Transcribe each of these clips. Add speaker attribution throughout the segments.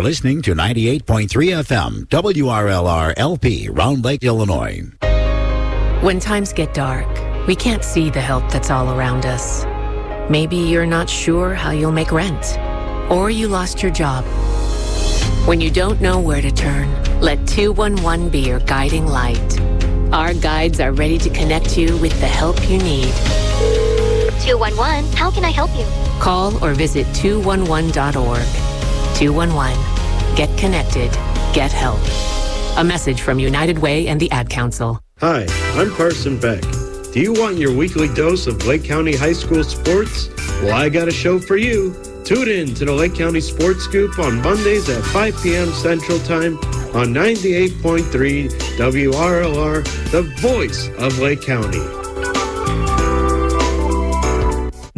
Speaker 1: listening to 98.3 FM, WRLR LP, Round Lake, Illinois.
Speaker 2: When times get dark, we can't see the help that's all around us. Maybe you're not sure how you'll make rent, or you lost your job. When you don't know where to turn, let 211 be your guiding light. Our guides are ready to connect you with the help you need.
Speaker 3: 211, how can I help you?
Speaker 2: Call or visit 211.org. 211. Get connected. Get help. A message from United Way and the Ad Council.
Speaker 4: Hi, I'm Carson Beck. Do you want your weekly dose of Lake County High School sports? Well, I got a show for you. Tune in to the Lake County Sports Scoop on Mondays at 5 p.m. Central Time on 98.3 WRLR, the voice of Lake County.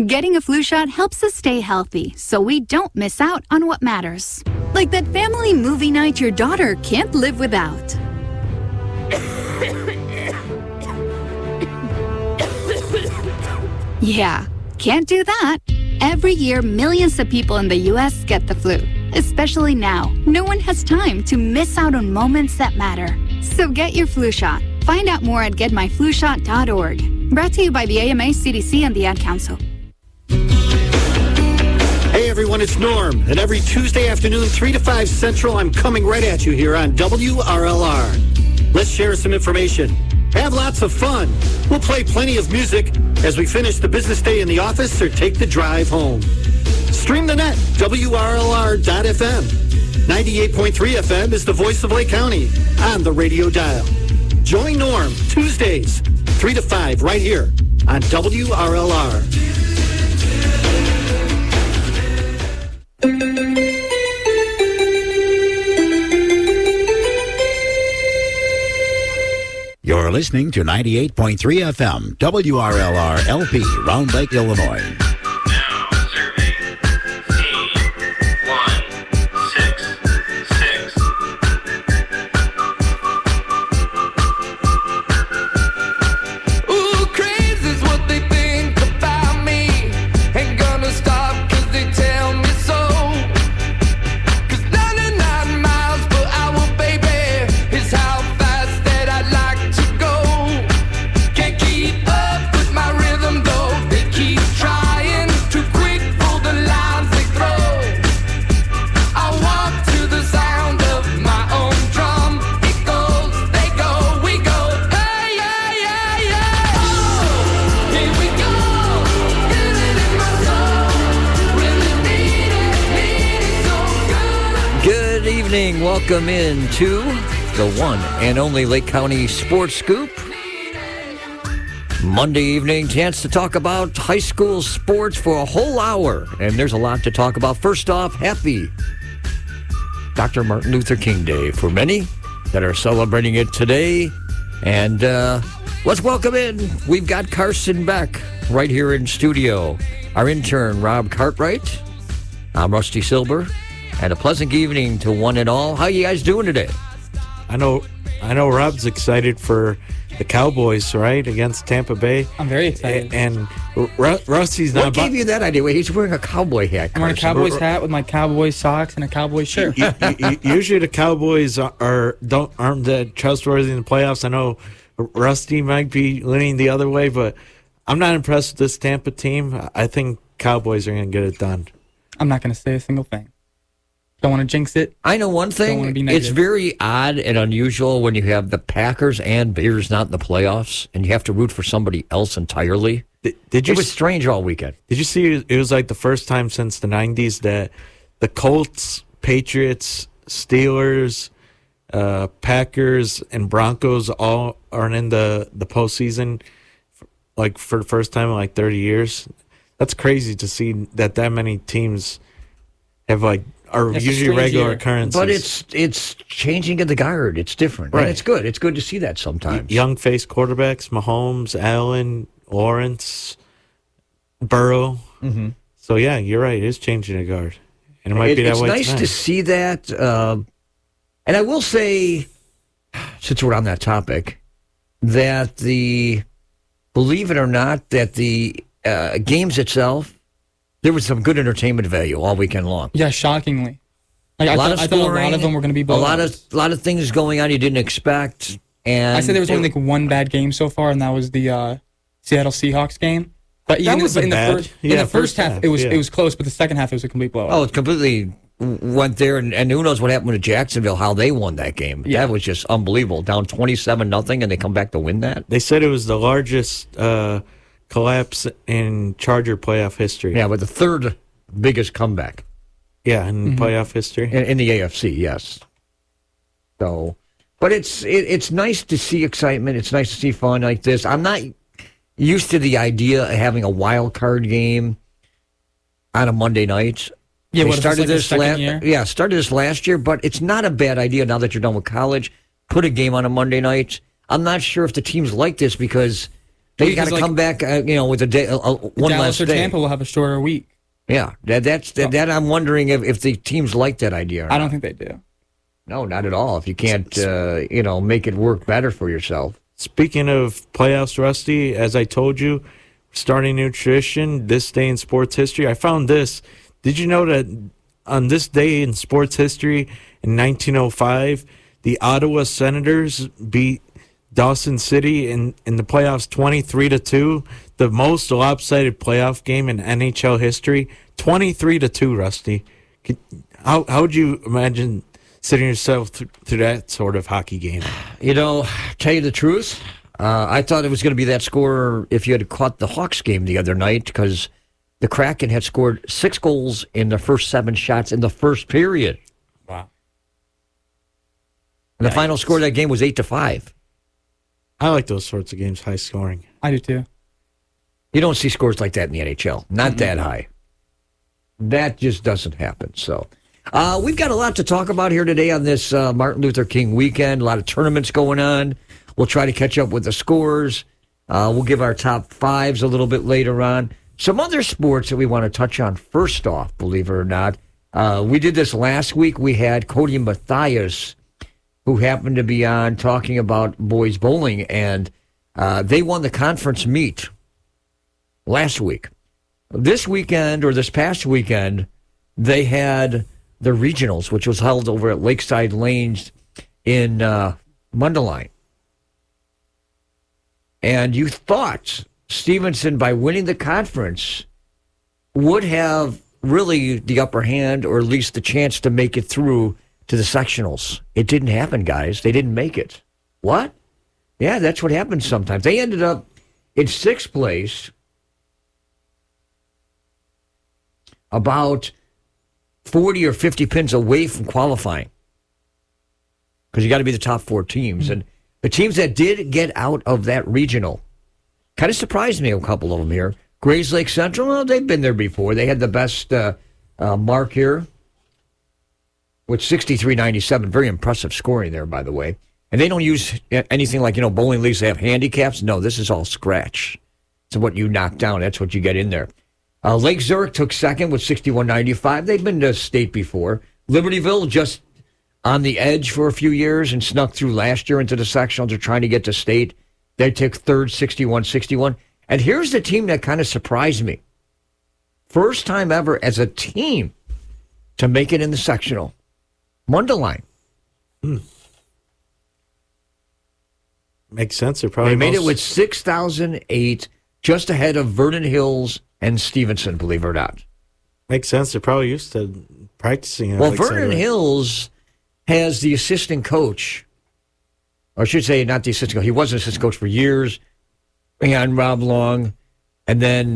Speaker 5: Getting a flu shot helps us stay healthy, so we don't miss out on what matters. Like that family movie night your daughter can't live without. Yeah, can't do that. Every year, millions of people in the U.S. get the flu. Especially now, no one has time to miss out on moments that matter. So get your flu shot. Find out more at getmyflushot.org. Brought to you by the AMA, CDC, and the Ad Council.
Speaker 6: Hey everyone, it's Norm, and every Tuesday afternoon, 3 to 5 Central, I'm coming right at you here on WRLR. Let's share some information. Have lots of fun. We'll play plenty of music as we finish the business day in the office or take the drive home. Stream the net, WRLR.FM. 98.3 FM is the voice of Lake County on the radio dial. Join Norm Tuesdays, 3 to 5, right here on WRLR.
Speaker 1: You're listening to 98.3 FM, WRLR LP, Round Lake, Illinois.
Speaker 7: Now serving C166.
Speaker 8: Ooh, crazy's what they think about me. Ain't gonna stop 'cause they tell me so. 'Cause 99 miles per hour, baby, is how fast that I like to go. Can't keep up with my rhythm though. They keep trying, too quick for the lines they throw. I walk to the sound of my own drum. It goes, they go, we go. Hey, yeah, yeah, yeah. Oh, here we go. Feel it in my soul. Really need it so good.
Speaker 9: Good evening. Welcome into the one and only Lake County Sports Scoop. Monday evening, chance to talk about high school sports for a whole hour. And there's a lot to talk about. First off, happy Dr. Martin Luther King Day for many that are celebrating it today. And let's welcome in. We've got Carson Beck right here in studio. Our intern, Rob Cartwright. I'm Rusty Silber. And a pleasant evening to one and all. How you guys doing today?
Speaker 4: I know Rob's excited for the Cowboys, right, against Tampa Bay.
Speaker 10: I'm very excited.
Speaker 4: And Rusty's not...
Speaker 9: What gave you that idea? Wait, he's wearing a cowboy hat.
Speaker 10: I'm wearing a Cowboys hat with my Cowboys socks and a Cowboys shirt.
Speaker 4: Usually the Cowboys aren't that trustworthy in the playoffs. I know Rusty might be leaning the other way, but I'm not impressed with this Tampa team. I think Cowboys are going to get it done.
Speaker 10: I'm not going to say a single thing. Don't want to jinx it.
Speaker 9: I know one
Speaker 10: Don't wanna
Speaker 9: thing.
Speaker 10: be
Speaker 9: It's
Speaker 10: negative.
Speaker 9: very odd and unusual when you have the Packers and Bears not in the playoffs, and you have to root for somebody else entirely.
Speaker 4: Did you?
Speaker 9: It was strange all weekend.
Speaker 4: Did you see? It was like the first time since the '90s that the Colts, Patriots, Steelers, Packers, and Broncos all aren't in the postseason, like for the first time in like 30 years. That's crazy to see that many teams have are
Speaker 10: That's a
Speaker 4: usually
Speaker 10: strange
Speaker 4: regular
Speaker 10: year.
Speaker 4: occurrences.
Speaker 9: But it's changing of the guard. It's different.
Speaker 4: Right.
Speaker 9: And it's good. It's good to see that sometimes.
Speaker 4: Young face quarterbacks: Mahomes, Allen, Lawrence, Burrow.
Speaker 9: Mm-hmm.
Speaker 4: So yeah, you're right. It is changing the guard, and it might be that
Speaker 9: it's
Speaker 4: way.
Speaker 9: nice
Speaker 4: tonight.
Speaker 9: to see that. And I will say, since we're on that topic, that believe it or not, that the games itself, there was some good entertainment value all weekend long.
Speaker 10: Yeah, shockingly. Like,
Speaker 9: a lot of
Speaker 10: I thought a lot
Speaker 9: scoring,
Speaker 10: of them were going to be blowouts.
Speaker 9: a lot of things going on you didn't expect. And
Speaker 10: I said there was only like one bad game so far, and that was the Seattle Seahawks game. But even in the first half, it was close, but the second half it was a complete blowout.
Speaker 9: Oh, it completely went there, and who knows what happened to Jacksonville, how they won that game.
Speaker 10: Yeah.
Speaker 9: That was just unbelievable. Down 27-0, and they come back to win that.
Speaker 4: They said it was the largest collapse in Charger playoff history.
Speaker 9: Yeah, but the third biggest comeback.
Speaker 4: Yeah, in playoff history.
Speaker 9: In the AFC, yes. So, but it's nice to see excitement. It's nice to see fun like this. I'm not used to the idea of having a wild card game on a Monday night.
Speaker 10: Yeah,
Speaker 9: they
Speaker 10: what,
Speaker 9: started
Speaker 10: this like year?
Speaker 9: Started this last year, but it's not a bad idea now that you're done with college. Put a game on a Monday night. I'm not sure if the teams like this because they got to come back, with a day, one
Speaker 10: Dallas
Speaker 9: last
Speaker 10: or
Speaker 9: day.
Speaker 10: Tampa will have a shorter week.
Speaker 9: Yeah, that I'm wondering if the teams like that idea.
Speaker 10: I don't think they do.
Speaker 9: No, not at all. If you can't, make it work better for yourself.
Speaker 4: Speaking of playoffs, Rusty, as I told you, starting a new tradition, this day in sports history. I found this. Did you know that on this day in sports history in 1905, the Ottawa Senators beat Dawson City in the playoffs 23-2, the most lopsided playoff game in NHL history, 23-2, Rusty. How would you imagine sitting yourself through that sort of hockey game?
Speaker 9: Tell you the truth, I thought it was going to be that score if you had caught the Hawks game the other night because the Kraken had scored 6 goals in the first 7 shots in the first period.
Speaker 4: Wow.
Speaker 9: And the final score of that game was 8-5.
Speaker 4: I like those sorts of games, high scoring.
Speaker 10: I do too.
Speaker 9: You don't see scores like that in the NHL. Not that high. That just doesn't happen. So we've got a lot to talk about here today on this Martin Luther King weekend. A lot of tournaments going on. We'll try to catch up with the scores. We'll give our top 5s a little bit later on. Some other sports that we want to touch on first off, believe it or not. We did this last week. We had Cody Mathias, who happened to be on talking about boys bowling, and they won the conference meet last week. This weekend, or this past weekend, they had the regionals, which was held over at Lakeside Lanes in Mundelein. And you thought Stevenson, by winning the conference, would have really the upper hand, or at least the chance to make it through to the sectionals. It didn't happen, guys. They didn't make it. What? Yeah, that's what happens sometimes. They ended up in 6th place, about 40 or 50 pins away from qualifying, because you got to be the top 4 teams. And the teams that did get out of that regional kind of surprised me, a couple of them here. Grays Lake Central, well, they've been there before. They had the best mark here with 63.97. Very impressive scoring there, by the way. And they don't use anything like, bowling leagues, they have handicaps. No, this is all scratch. So what you knock down, that's what you get in there. Lake Zurich took 2nd with 61.95. They've been to state before. Libertyville just on the edge for a few years and snuck through last year into the sectionals. They're trying to get to state. They took 3rd, 61.61. And here's the team that kind of surprised me. First time ever as a team to make it in the sectional. Mundelein.
Speaker 4: Makes sense. They
Speaker 9: made it with 6,008, just ahead of Vernon Hills and Stevenson, believe it or not.
Speaker 4: Makes sense. They're probably used to practicing.
Speaker 9: Well, Vernon Hills has the assistant coach, or I should say not the assistant coach. He was an assistant coach for years, and Rob Long, and then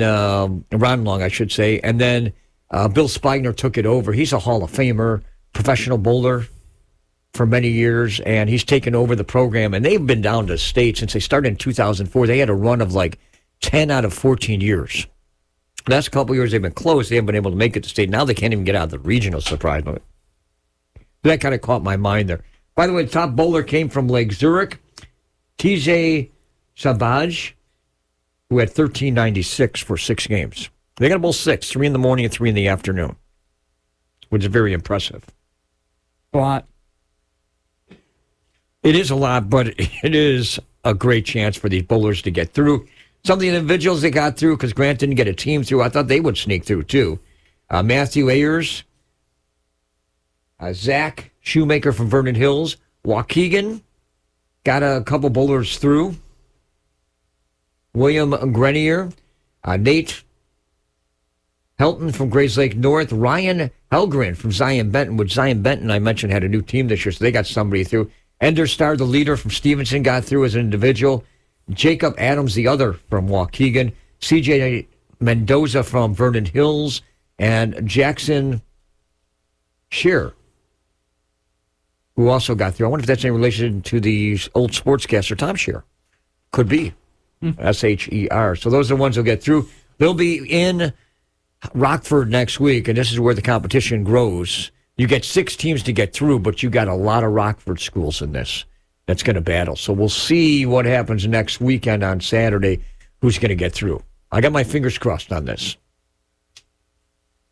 Speaker 9: Ron Long, I should say, and then Bill Spigner took it over. He's a Hall of Famer, professional bowler for many years, and he's taken over the program, and they've been down to state since they started in 2004. They had a run of like 10 out of 14 years. The last couple of years they've been close. They haven't been able to make it to state. Now they can't even get out of the regional, surprisingly. That kind of caught my mind there. By the way, the top bowler came from Lake Zurich, TJ Sabaj, who had 13.96 for 6 games. They got to bowl 6, 3 in the morning and 3 in the afternoon, which is very impressive.
Speaker 10: A lot.
Speaker 9: It is a lot, but it is a great chance for these bowlers to get through. Some of the individuals that got through, because Grant didn't get a team through, I thought they would sneak through too. Matthew Ayers, Zach Shoemaker from Vernon Hills. Waukegan got a couple bowlers through. William Grenier. Nate Helton from Grays Lake North. Ryan Helgren from Zion Benton, which Zion Benton, I mentioned, had a new team this year, so they got somebody through. Ender Star, the leader from Stevenson, got through as an individual. Jacob Adams, the other from Waukegan. CJ Mendoza from Vernon Hills. And Jackson Shearer, who also got through. I wonder if that's in relation to the old sportscaster Tom Shearer. Could be. S-H-E-R. So those are the ones who'll get through. They'll be in Rockford next week, and this is where the competition grows. You get 6 teams to get through, but you got a lot of Rockford schools in this that's going to battle. So we'll see what happens next weekend on Saturday, who's going to get through. I got my fingers crossed on this.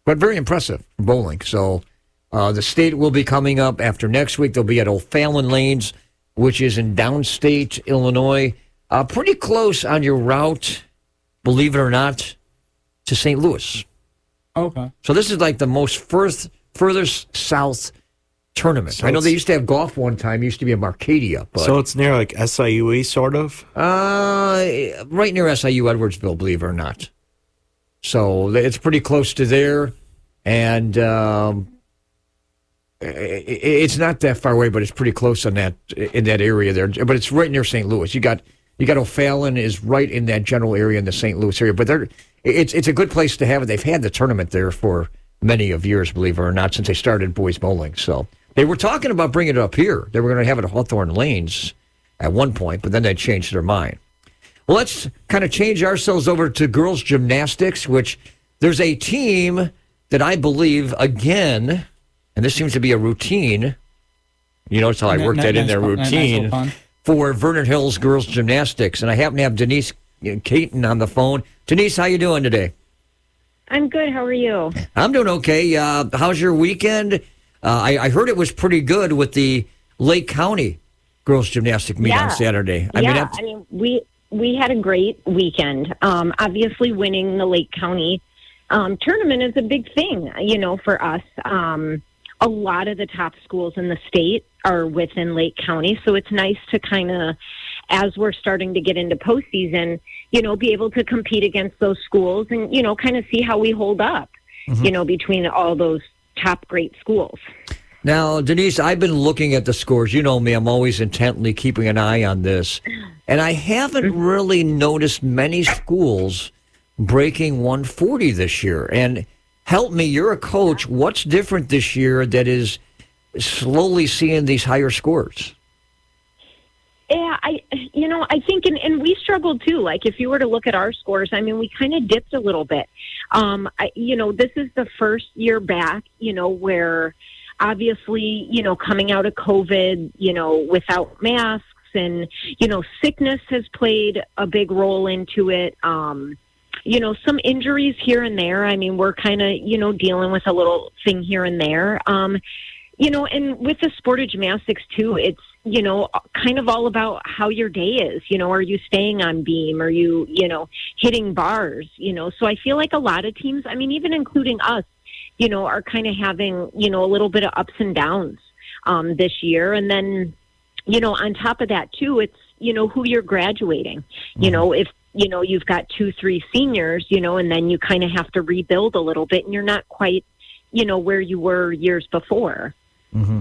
Speaker 9: But very impressive bowling. So the state will be coming up after next week. They'll be at O'Fallon Lanes, which is in downstate Illinois. Pretty close on your route, believe it or not, to St. Louis.
Speaker 10: Okay.
Speaker 9: So this is like the most furthest south tournament. So I know they used to have golf one time. It used to be in Marcadia. But,
Speaker 4: so it's near like SIUE, sort of?
Speaker 9: Right near SIU Edwardsville, believe it or not. So it's pretty close to there. And it's not that far away, but it's pretty close in that area there. But it's right near St. Louis. You got O'Fallon is right in that general area in the St. Louis area. But it's a good place to have it. They've had the tournament there for many of years, believe it or not, since they started boys bowling. So they were talking about bringing it up here. They were going to have it at Hawthorne Lanes at one point, but then they changed their mind. Well, let's kind of change ourselves over to girls gymnastics, which there's a team that I believe, again, and this seems to be a routine. You notice how I worked that in their routine for Vernon Hills girls gymnastics. And I happen to have Denise Caton on the phone. Denise, how you doing today?
Speaker 11: I'm good. How are you?
Speaker 9: I'm doing okay. How's your weekend? I heard it was pretty good with the Lake County girls gymnastic meet on Saturday.
Speaker 11: We had a great weekend. Obviously, winning the Lake County tournament is a big thing, for us. A lot of the top schools in the state are within Lake County, so it's nice to kind of, as we're starting to get into postseason, be able to compete against those schools and, kind of see how we hold up, between all those top great schools.
Speaker 9: Now, Denise, I've been looking at the scores. You know me, I'm always intently keeping an eye on this. And I haven't really noticed many schools breaking 140 this year. And help me, you're a coach. What's different this year that is slowly seeing these higher scores?
Speaker 11: Yeah, I think, and we struggled too. Like, if you were to look at our scores, we kind of dipped a little bit. This is the first year back, where obviously, coming out of COVID, without masks and, sickness has played a big role into it. Some injuries here and there. We're kind of, dealing with a little thing here and there. And with the sport of gymnastics too, it's, kind of all about how your day is. Are you staying on beam? Are you, hitting bars? So I feel like a lot of teams, even including us, are kind of having, a little bit of ups and downs this year. And then, on top of that too, it's, who you're graduating. If, you've got 2-3 seniors, and then you kind of have to rebuild a little bit and you're not quite, where you were years before.
Speaker 9: Mm-hmm.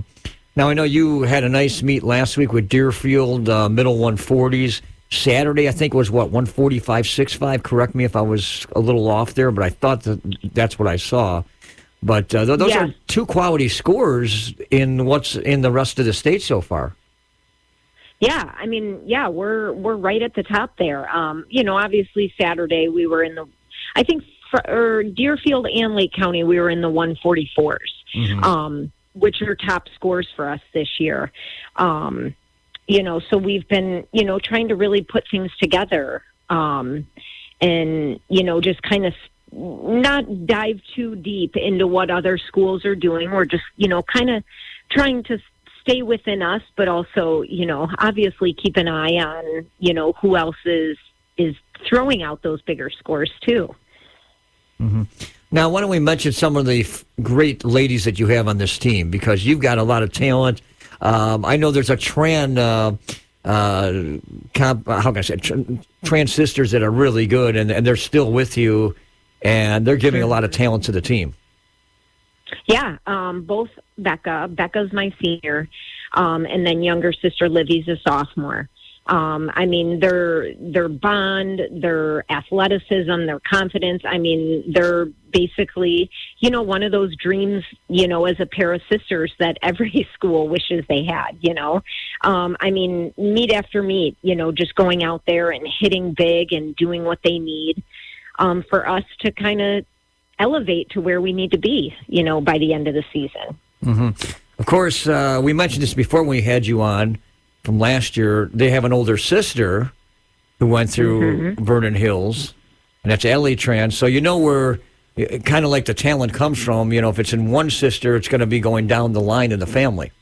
Speaker 9: Now, I know you had a nice meet last week with Deerfield, middle 140s. Saturday, I think, was 145.65. Correct me if I was a little off there, but I thought that's what I saw. But those are 2 quality scores in what's in the rest of the state so far.
Speaker 11: Yeah, we're right at the top there. Obviously Saturday we were in the, I think for Deerfield and Lake County we were in the 144s, which are top scores for us this year. So we've been, trying to really put things together, and just kind of not dive too deep into what other schools are doing. We're just, kind of trying to stay within us, but also, obviously keep an eye on, who else is throwing out those bigger scores too.
Speaker 9: Mm-hmm. Now, why don't we mention some of the great ladies that you have on this team, because you've got a lot of talent. I know there's a trans sisters that are really good, and they're still with you, and they're giving a lot of talent to the team.
Speaker 11: Yeah, both Becca's my senior, and then younger sister Livy's a sophomore. I mean, their bond, their athleticism, their confidence. I mean, they're basically, one of those dreams, as a pair of sisters that every school wishes they had, I mean, meet after meet, just going out there and hitting big and doing what they need, for us to kind of elevate to where we need to be, by the end of the season.
Speaker 9: Mm-hmm. Of course, we mentioned this before when we had you on. From last year, they have an older sister who went through Vernon Hills, and that's Ellie Trans. So where kind of like the talent comes from. If it's in one sister, it's going to be going down the line in the family.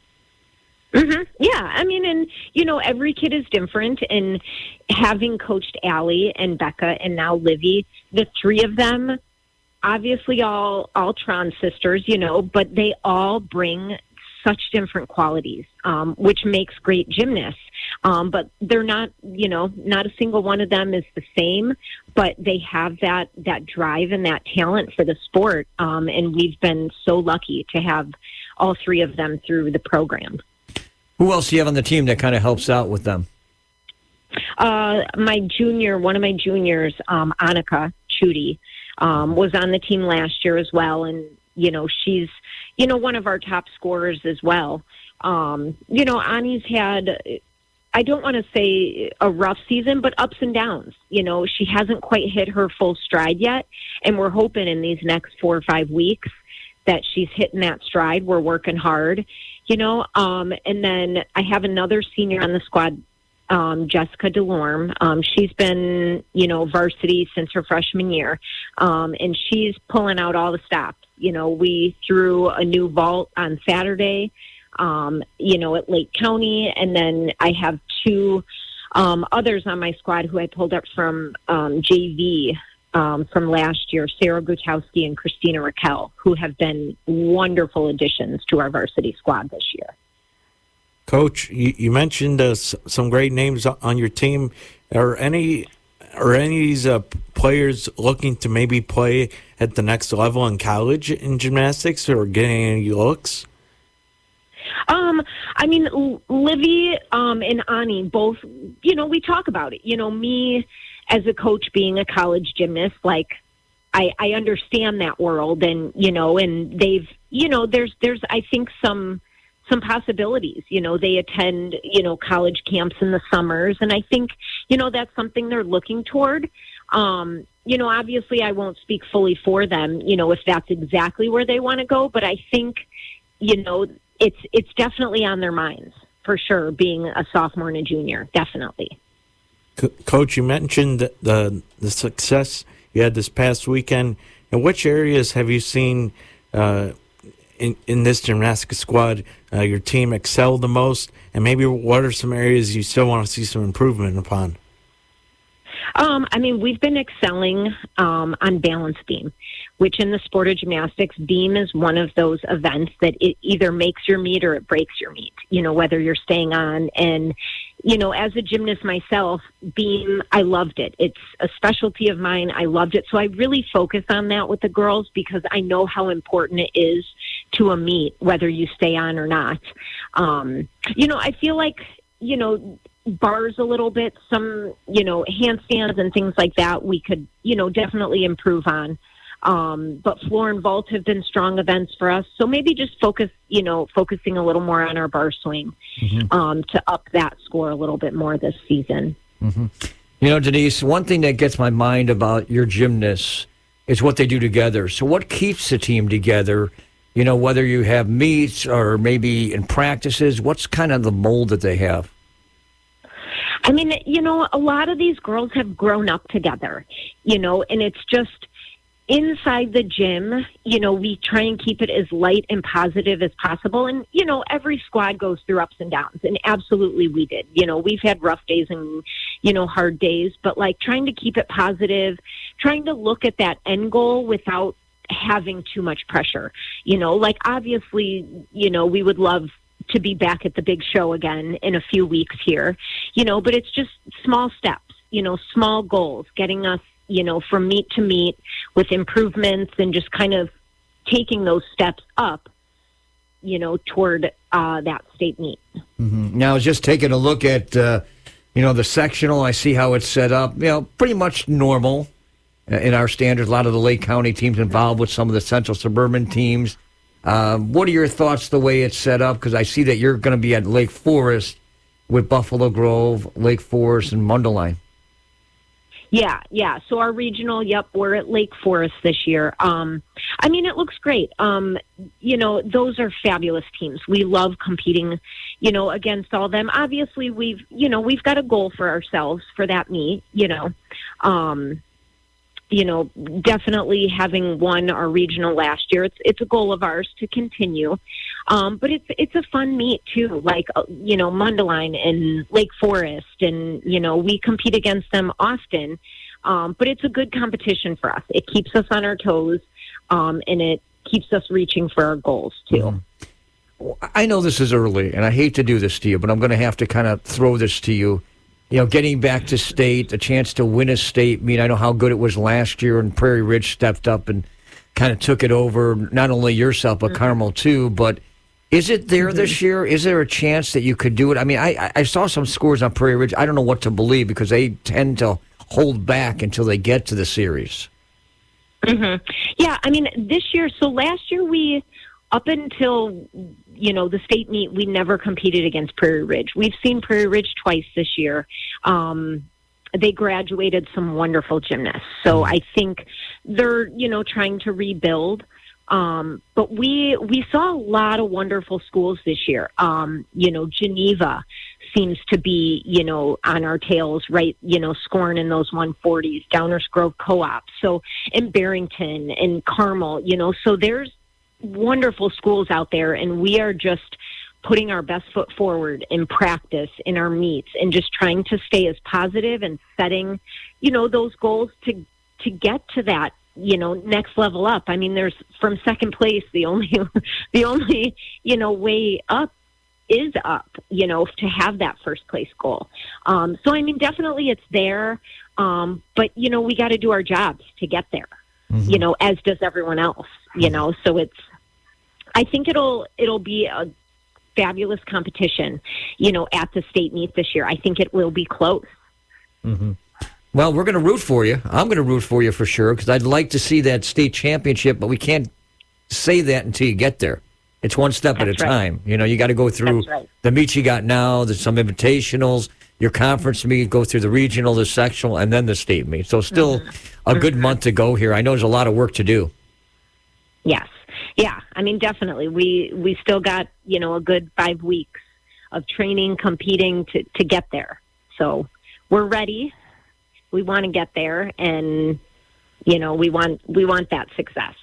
Speaker 11: Mm-hmm. Yeah, I mean, and every kid is different. And having coached Allie and Becca and now Livy, the three of them, obviously all trans sisters, but they all bring such different qualities, which makes great gymnasts. But they're not, not a single one of them is the same, but they have that drive and that talent for the sport. And we've been so lucky to have all three of them through the program.
Speaker 9: Who else do you have on the team that kind of helps out with them?
Speaker 11: One of my juniors, Annika Chudy, was on the team last year as well. And, she's, one of our top scorers as well. Ani's had, I don't want to say a rough season, but ups and downs. She hasn't quite hit her full stride yet. And we're hoping in these next 4 or 5 weeks that she's hitting that stride. We're working hard, and then I have another senior on the squad, Jessica DeLorme. She's been, varsity since her freshman year. And she's pulling out all the stops. We threw a new vault on Saturday, at Lake County. And then I have two others on my squad who I pulled up from JV from last year, Sarah Gutowski and Christina Raquel, who have been wonderful additions to our varsity squad this year.
Speaker 4: Coach, you mentioned some great names on your team. Are any of these players looking to maybe play at the next level in college in gymnastics or getting any looks?
Speaker 11: I mean, Livy and Ani both, we talk about it. Me as a coach being a college gymnast, like I understand that world, and and they've there's I think some possibilities. They attend college camps in the summers, and I think that's something they're looking toward. Obviously I won't speak fully for them, if that's exactly where they want to go, but I think it's definitely on their minds for sure, being a sophomore and a junior, definitely.
Speaker 4: Coach, you mentioned the success you had this past weekend. In which areas have you seen in this gymnastics squad your team excel the most, and maybe what are some areas you still want to see some improvement upon?
Speaker 11: I mean, we've been excelling on balance beam, which in the sport of gymnastics, beam is one of those events that it either makes your meet or it breaks your meet, whether you're staying on. And, as a gymnast myself, beam, I loved it. It's a specialty of mine. I loved it. So I really focus on that with the girls because I know how important it is to a meet, whether you stay on or not. I feel like, bars a little bit, some, handstands and things like that we could, definitely improve on. But floor and vault have been strong events for us. So maybe just focusing a little more on our bar swing, to up that score a little bit more this season.
Speaker 9: Mm-hmm. Denise, one thing that gets my mind about your gymnasts is what they do together. So what keeps the team together? Whether you have meets or maybe in practices, what's kind of the mold that they have?
Speaker 11: I mean, a lot of these girls have grown up together, and it's just inside the gym, we try and keep it as light and positive as possible. And, every squad goes through ups and downs, and absolutely we did. We've had rough days and, hard days, but like trying to keep it positive, trying to look at that end goal without having too much pressure. Like obviously, we would love to be back at the big show again in a few weeks here, but it's just small steps, small goals, getting us, from meet to meet with improvements and just kind of taking those steps up, toward that state meet.
Speaker 9: Mm-hmm. Now, just taking a look at, the sectional, I see how it's set up, pretty much normal in our standards. A lot of the Lake County teams involved with some of the central suburban teams. What are your thoughts the way it's set up? Because I see that you're going to be at Lake Forest with Buffalo Grove, Lake Forest, and Mundelein.
Speaker 11: Yeah. So our regional, we're at Lake Forest this year. It looks great. Those are fabulous teams. We love competing, against all them. Obviously, we've got a goal for ourselves for that meet, definitely having won our regional last year, it's a goal of ours to continue. But it's a fun meet too, like, Mundelein and Lake Forest, and, we compete against them often. But it's a good competition for us. It keeps us on our toes, and it keeps us reaching for our goals too.
Speaker 9: I know this is early, and I hate to do this to you, but I'm going to have to kind of throw this to you. Getting back to state, a chance to win a state meet. I know how good it was last year, and Prairie Ridge stepped up and kind of took it over, not only yourself, but Carmel too. But is it there this year? Is there a chance that you could do it? I saw some scores on Prairie Ridge. I don't know what to believe because they tend to hold back until they get to the series.
Speaker 11: Mm-hmm. Yeah, this year, so last year we, up until, the state meet, we never competed against Prairie Ridge. We've seen Prairie Ridge twice this year. They graduated some wonderful gymnasts. So I think they're, trying to rebuild. But we saw a lot of wonderful schools this year. Geneva seems to be, on our tails, right, scoring in those 140s, Downers Grove Co-op. So, and Barrington and Carmel, so there's wonderful schools out there, and we are just putting our best foot forward in practice in our meets and just trying to stay as positive and setting, those goals to get to that, next level up. There's from second place, the only way up is up, to have that first place goal. So, definitely it's there. But, we got to do our jobs to get there, as does everyone else, so I think it'll be a fabulous competition, at the state meet this year. I think it will be close.
Speaker 9: Mm-hmm. Well, we're going to root for you. I'm going to root for you for sure, because I'd like to see that state championship, but we can't say that until you get there. It's one step at a time. You got to go through the meets you got now. There's some invitationals, your conference meet, go through the regional, the sectional, and then the state meet. So still a good month to go here. I know there's a lot of work to do.
Speaker 11: Yes. Yeah. Definitely. We still got, a good 5 weeks of training, competing to get there. So we're ready. We want to get there, and, we want that success.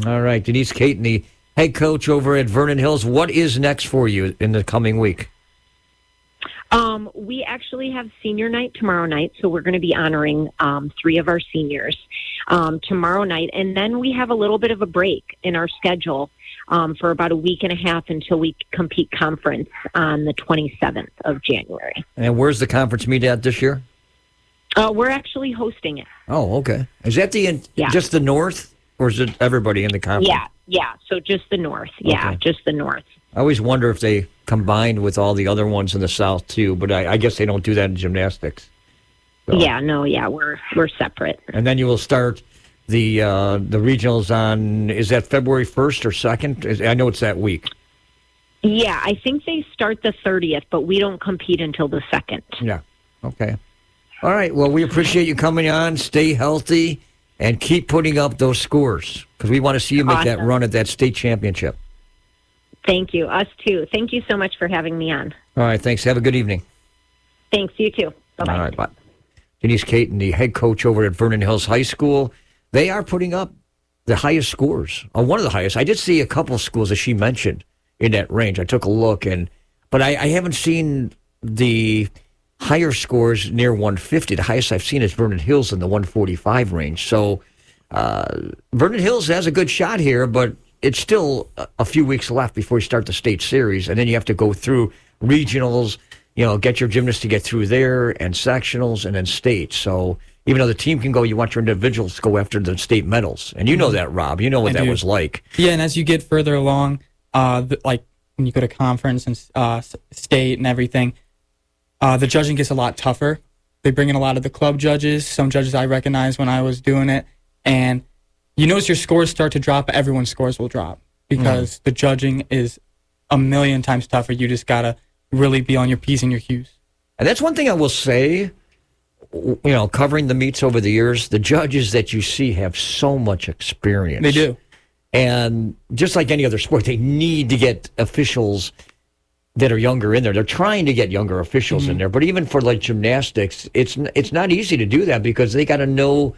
Speaker 9: All right. Denise Caton, the head coach over at Vernon Hills. What is next for you in the coming week?
Speaker 11: We actually have senior night tomorrow night, so we're going to be honoring 3 of our seniors tomorrow night, and then we have a little bit of a break in our schedule for about a week and a half until we compete conference on the 27th of January.
Speaker 9: And where's the conference meet at this year?
Speaker 11: We're actually hosting it.
Speaker 9: Oh, okay. Is that just the North, or is it everybody in the conference?
Speaker 11: Yeah. So just the North. Yeah, just the North.
Speaker 9: I always wonder if they combined with all the other ones in the South too, but I guess they don't do that in gymnastics. So.
Speaker 11: We're separate.
Speaker 9: And then you will start the regionals on, is that February 1st or 2nd? I know it's that week.
Speaker 11: Yeah, I think they start the 30th, but we don't compete until the 2nd.
Speaker 9: Yeah. Okay. All right. Well, we appreciate you coming on. Stay healthy and keep putting up those scores, because we want to see you make that run at that state championship.
Speaker 11: Thank you. Us too. Thank you so much for having me on.
Speaker 9: All right. Thanks. Have a good evening.
Speaker 11: Thanks. You too. Bye-bye.
Speaker 9: All right. Bye. Denise Caton, the head coach over at Vernon Hills High School. They are putting up the highest scores, one of the highest. I did see a couple of schools that she mentioned in that range. I took a look, but I haven't seen the higher scores near 150. The highest I've seen is Vernon Hills in the 145 range. So Vernon Hills has a good shot here, but it's still a few weeks left before you start the state series, and then you have to go through regionals, get your gymnasts to get through there, and sectionals, and then state. So even though the team can go, you want your individuals to go after the state medals. And you know that, Rob. You know what that was like.
Speaker 10: Yeah, and as you get further along, like when you go to conference and state and everything, the judging gets a lot tougher. They bring in a lot of the club judges, some judges I recognized when I was doing it, and you notice your scores start to drop, but everyone's scores will drop because the judging is a million times tougher. You just got to really be on your P's and your Q's.
Speaker 9: And that's one thing I will say, covering the meets over the years, the judges that you see have so much experience.
Speaker 10: They do.
Speaker 9: And just like any other sport, they need to get officials that are younger in there. They're trying to get younger officials in there. But even for like gymnastics, it's not easy to do that because they got to know,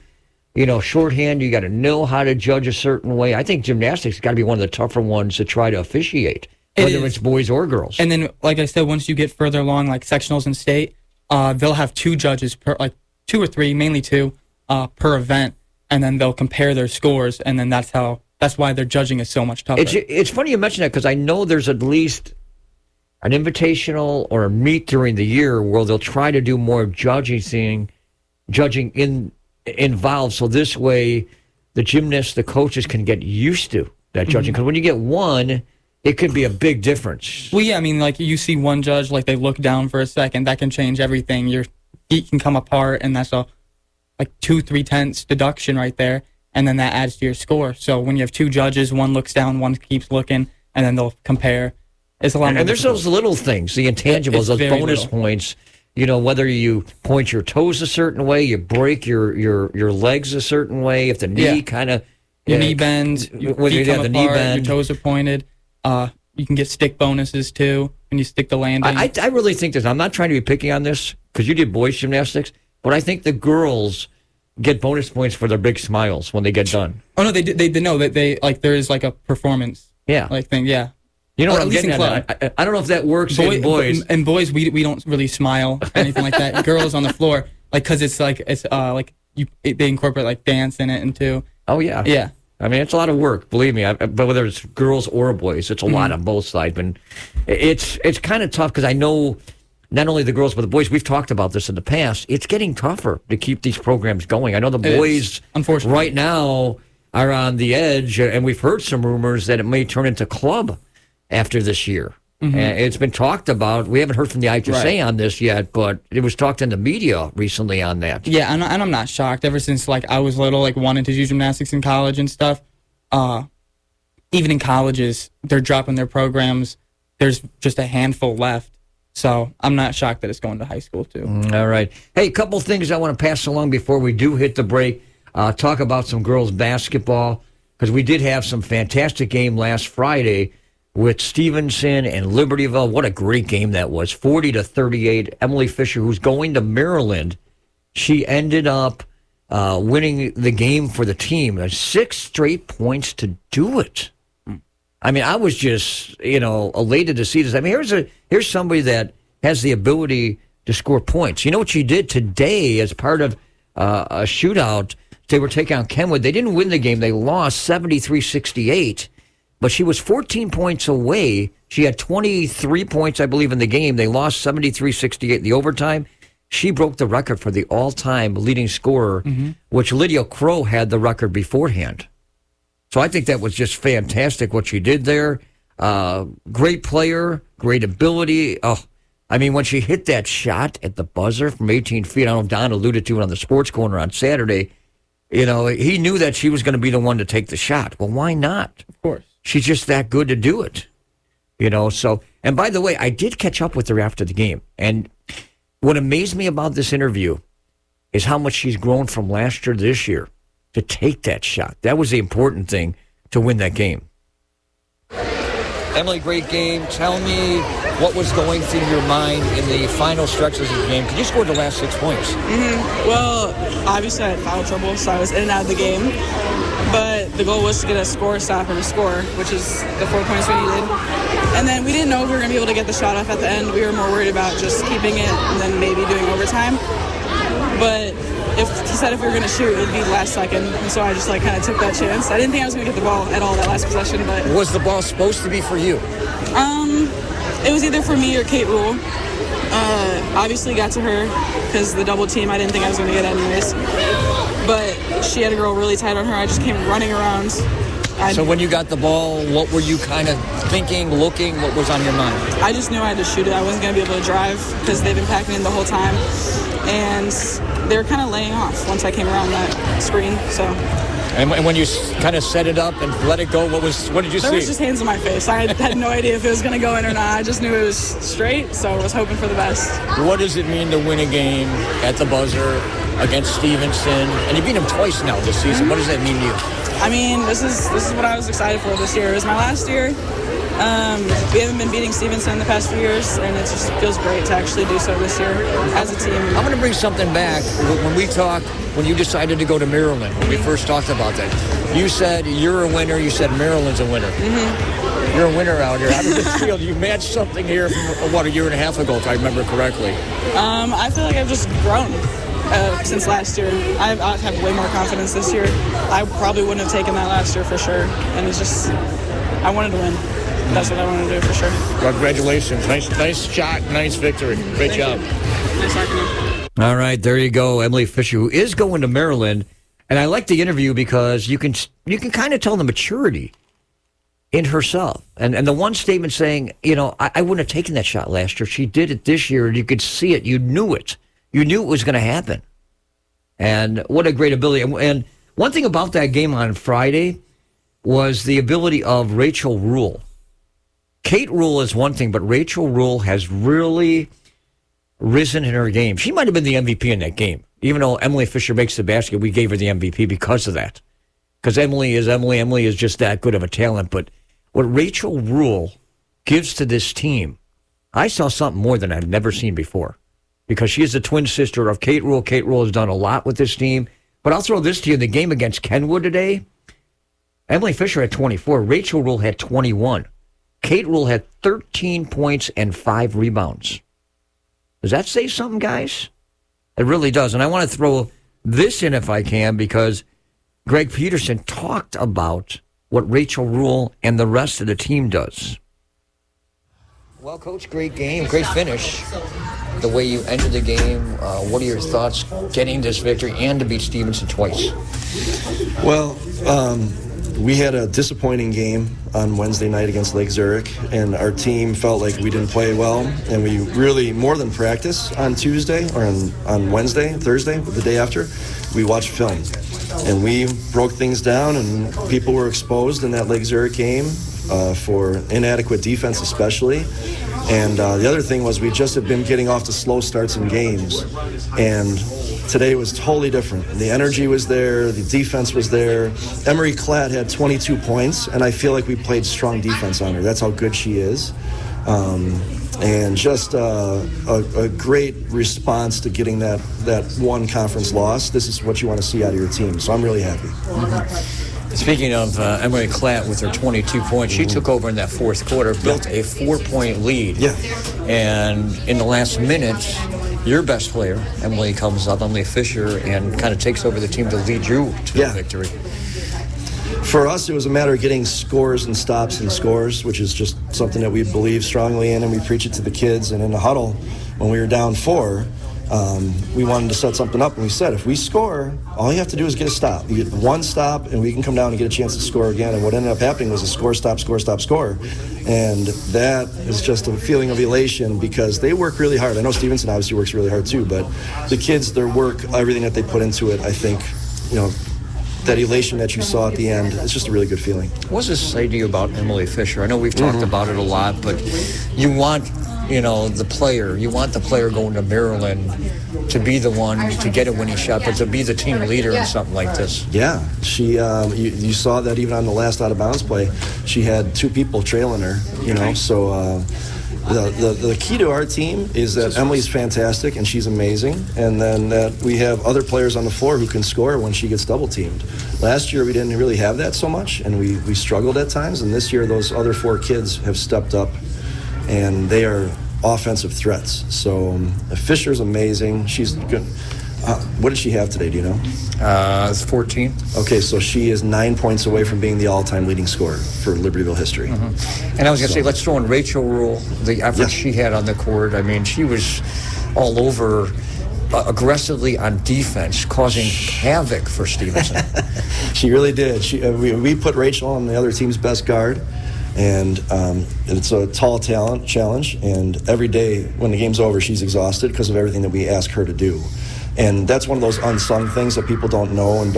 Speaker 9: shorthand. You got to know how to judge a certain way. I think gymnastics got to be one of the tougher ones to try to officiate, whether it's boys or girls.
Speaker 10: And then, like I said, once you get further along, like sectionals and state, they'll have 2 judges per, like 2 or 3, mainly 2, per event, and then they'll compare their scores, and then that's why their judging is so much tougher.
Speaker 9: It's funny you mention that because I know there's at least an invitational or a meet during the year where they'll try to do more judging involved, so this way the gymnasts, the coaches can get used to that judging. Because when you get one, it could be a big difference.
Speaker 10: Well, yeah, I mean, like you see one judge, like they look down for a second, that can change everything. Your feet can come apart, and that's a 2/3 deduction right there, and then that adds to your score. So when you have 2 judges, one looks down, one keeps looking, and then they'll compare. It's a lot.
Speaker 9: And there's those little things, the intangibles, those bonus points. Whether you point your toes a certain way, you break your legs a certain way, if the knee kind of
Speaker 10: your knee bends, your feet come apart, your toes are pointed. You can get stick bonuses too when you stick the landing.
Speaker 9: I really think this. I'm not trying to be picky on this because you did boys gymnastics, but I think the girls get bonus points for their big smiles when they get done.
Speaker 10: Oh no, they know that they like there is like a performance thing. Yeah.
Speaker 9: You know what I'm getting at? I don't know if that works in boys.
Speaker 10: In boys, we don't really smile or anything like that. Girls on the floor, because they incorporate like dance in it too.
Speaker 9: Oh yeah,
Speaker 10: yeah.
Speaker 9: I mean, it's a lot of work, believe me. But whether it's girls or boys, it's a lot on both sides. But it's kind of tough because I know not only the girls but the boys. We've talked about this in the past. It's getting tougher to keep these programs going. I know the boys, unfortunately, right now are on the edge, and we've heard some rumors that it may turn into club after this year. And it's been talked about. We haven't heard from the IHSA on this yet, but it was talked in the media recently on that.
Speaker 10: Yeah, and I'm not shocked. Ever since I was little, wanting to do gymnastics in college and stuff, even in colleges, they're dropping their programs. There's just a handful left. So I'm not shocked that it's going to high school, too.
Speaker 9: All right. Hey, a couple things I want to pass along before we do hit the break. Talk about some girls' basketball, because we did have some fantastic game last Friday with Stevenson and Libertyville. What a great game that was. 40-38. Emily Fisher, who's going to Maryland, she ended up winning the game for the team. 6 straight points to do it. I mean, I was just, elated to see this. I mean, here's somebody that has the ability to score points. You know what she did today as part of a shootout? They were taking on Kenwood. They didn't win the game. They lost 73-68. But she was 14 points away. She had 23 points, I believe, in the game. They lost 73-68 in the overtime. She broke the record for the all-time leading scorer, which Lydia Crow had the record beforehand. So I think that was just fantastic what she did there. Great player, great ability. Oh, I mean, when she hit that shot at the buzzer from 18 feet, I don't know if Don alluded to it on the Sports Corner on Saturday, he knew that she was going to be the one to take the shot. Well, why not?
Speaker 10: Of course.
Speaker 9: She's just that good to do it, so, and by the way, I did catch up with her after the game. And what amazed me about this interview is how much she's grown from last year to this year to take that shot. That was the important thing to win that game. Emily, great game. Tell me what was going through your mind in the final stretches of the game. Because you scored the last 6 points.
Speaker 12: Well, obviously I had foul trouble, so I was in and out of the game. But the goal was to get a score, stop, and a score, which is the 4 points we needed. And then we didn't know if we were going to be able to get the shot off at the end. We were more worried about just keeping it and then maybe doing overtime. But he said if we were going to shoot, it'd be last second. And so I just kind of took that chance. I didn't think I was going to get the ball at all that last possession, but
Speaker 9: Was the ball supposed to be for you?
Speaker 12: it was either for me or Kate Rule. Obviously got to her because the double team I didn't think I was going to get anyways. But she had a girl really tight on her. I just came running around.
Speaker 9: So when you got the ball, what were you kind of thinking, looking? What was on your mind?
Speaker 12: I just knew I had to shoot it. I wasn't going to be able to drive because they've been packing in the whole time. And they were kind of laying off once I came around that screen. So.
Speaker 9: And when you kind of set it up and let it go, what did you see?
Speaker 12: There was just hands on my face. I had no idea if it was going to go in or not. I just knew it was straight, so I was hoping for the best.
Speaker 9: What does it mean to win a game at the buzzer against Stevenson? And you beat them twice now this season. What does that mean to you?
Speaker 12: I mean, this is what I was excited for this year. It was my last year. We haven't been beating Stevenson the past few years, and it just feels great to actually do so this year as a team.
Speaker 9: I'm going to bring something back. When we talked, when you decided to go to Maryland, when we first talked about that, you said you're a winner. You said Maryland's a winner. Mm-hmm. You're a winner out here. How does it feel? You matched something here from, a year and a half ago, if I remember correctly.
Speaker 12: I feel like I've just grown. Since last year. I have way more confidence this year. I probably wouldn't have taken that last year for sure. And it's just, I wanted to win. That's what I wanted to do for sure.
Speaker 9: Congratulations. Nice shot, nice victory. Great job.
Speaker 12: Nice talking to you.
Speaker 9: All right, there you go. Emily Fisher, who is going to Maryland. And I like the interview because you can kind of tell the maturity in herself. And the one statement saying, I wouldn't have taken that shot last year. She did it this year, and you could see it. You knew it. You knew it was going to happen. And what a great ability. And one thing about that game on Friday was the ability of Rachel Rule. Kate Rule is one thing, but Rachel Rule has really risen in her game. She might have been the MVP in that game. Even though Emily Fisher makes the basket, we gave her the MVP because of that. Because Emily is just that good of a talent. But what Rachel Rule gives to this team, I saw something more than I've never seen before. Because she is the twin sister of Kate Rule. Kate Rule has done a lot with this team. But I'll throw this to you. In the game against Kenwood today, Emily Fisher had 24. Rachel Rule had 21. Kate Rule had 13 points and 5 rebounds. Does that say something, guys? It really does. And I want to throw this in if I can, because Greg Peterson talked about what Rachel Rule and the rest of the team does. Well, Coach, great game, great finish. The way you ended the game, what are your thoughts getting this victory and to beat Stevenson twice?
Speaker 13: Well, we had a disappointing game on Wednesday night against Lake Zurich, and our team felt like we didn't play well, and we really, more than practice on Tuesday or on Wednesday, Thursday, the day after, we watched film. And we broke things down, and people were exposed in that Lake Zurich game for inadequate defense especially. And the other thing was we just had been getting off to slow starts in games, and today was totally different. The energy was there, the defense was there. Emery Klatt had 22 points, and I feel like we played strong defense on her. That's how good she is. And just a great response to getting that one conference loss. This is what you want to see out of your team, so I'm really happy.
Speaker 9: Mm-hmm. Speaking of Emery Klatt with her 22 points, she took over in that fourth quarter, built a 4-point lead.
Speaker 13: Yeah.
Speaker 9: And in the last minute, your best player, Emily, comes up, Emily Fisher, and kind of takes over the team to lead you to the victory.
Speaker 13: For us, it was a matter of getting scores and stops and scores, which is just something that we believe strongly in, and we preach it to the kids. And in the huddle, when we were down 4, we wanted to set something up, and we said, if we score, all you have to do is get a stop. You get one stop, and we can come down and get a chance to score again. And what ended up happening was a score, stop, score, stop, score. And that is just a feeling of elation because they work really hard. I know Stevenson obviously works really hard too, but the kids, their work, everything that they put into it, I think, that elation that you saw at the end, it's just a really good feeling.
Speaker 9: What does this say to you about Emily Fisher? I know we've talked about it a lot, but you want, the player. You want the player going to Maryland to be the one to get a winning shot, but to be the team leader in something like this.
Speaker 13: Yeah, she. You saw that even on the last out of bounds play, she had 2 people trailing her. So. The key to our team is that Emily's fantastic and she's amazing, and then that we have other players on the floor who can score when she gets double teamed. Last year we didn't really have that so much, and we struggled at times, and this year those other 4 kids have stepped up and they are offensive threats. So Fisher's amazing. She's good. What does she have today? Do you know?
Speaker 9: It's 14.
Speaker 13: Okay, so she is 9 points away from being the all-time leading scorer for Libertyville history.
Speaker 9: And I was going to say, let's throw in Rachel Rule, the effort she had on the court. I mean, she was all over aggressively on defense, causing havoc for Stevenson.
Speaker 13: She really did. We put Rachel on the other team's best guard, and it's a tall talent challenge. And every day when the game's over, she's exhausted because of everything that we ask her to do. And that's one of those unsung things that people don't know and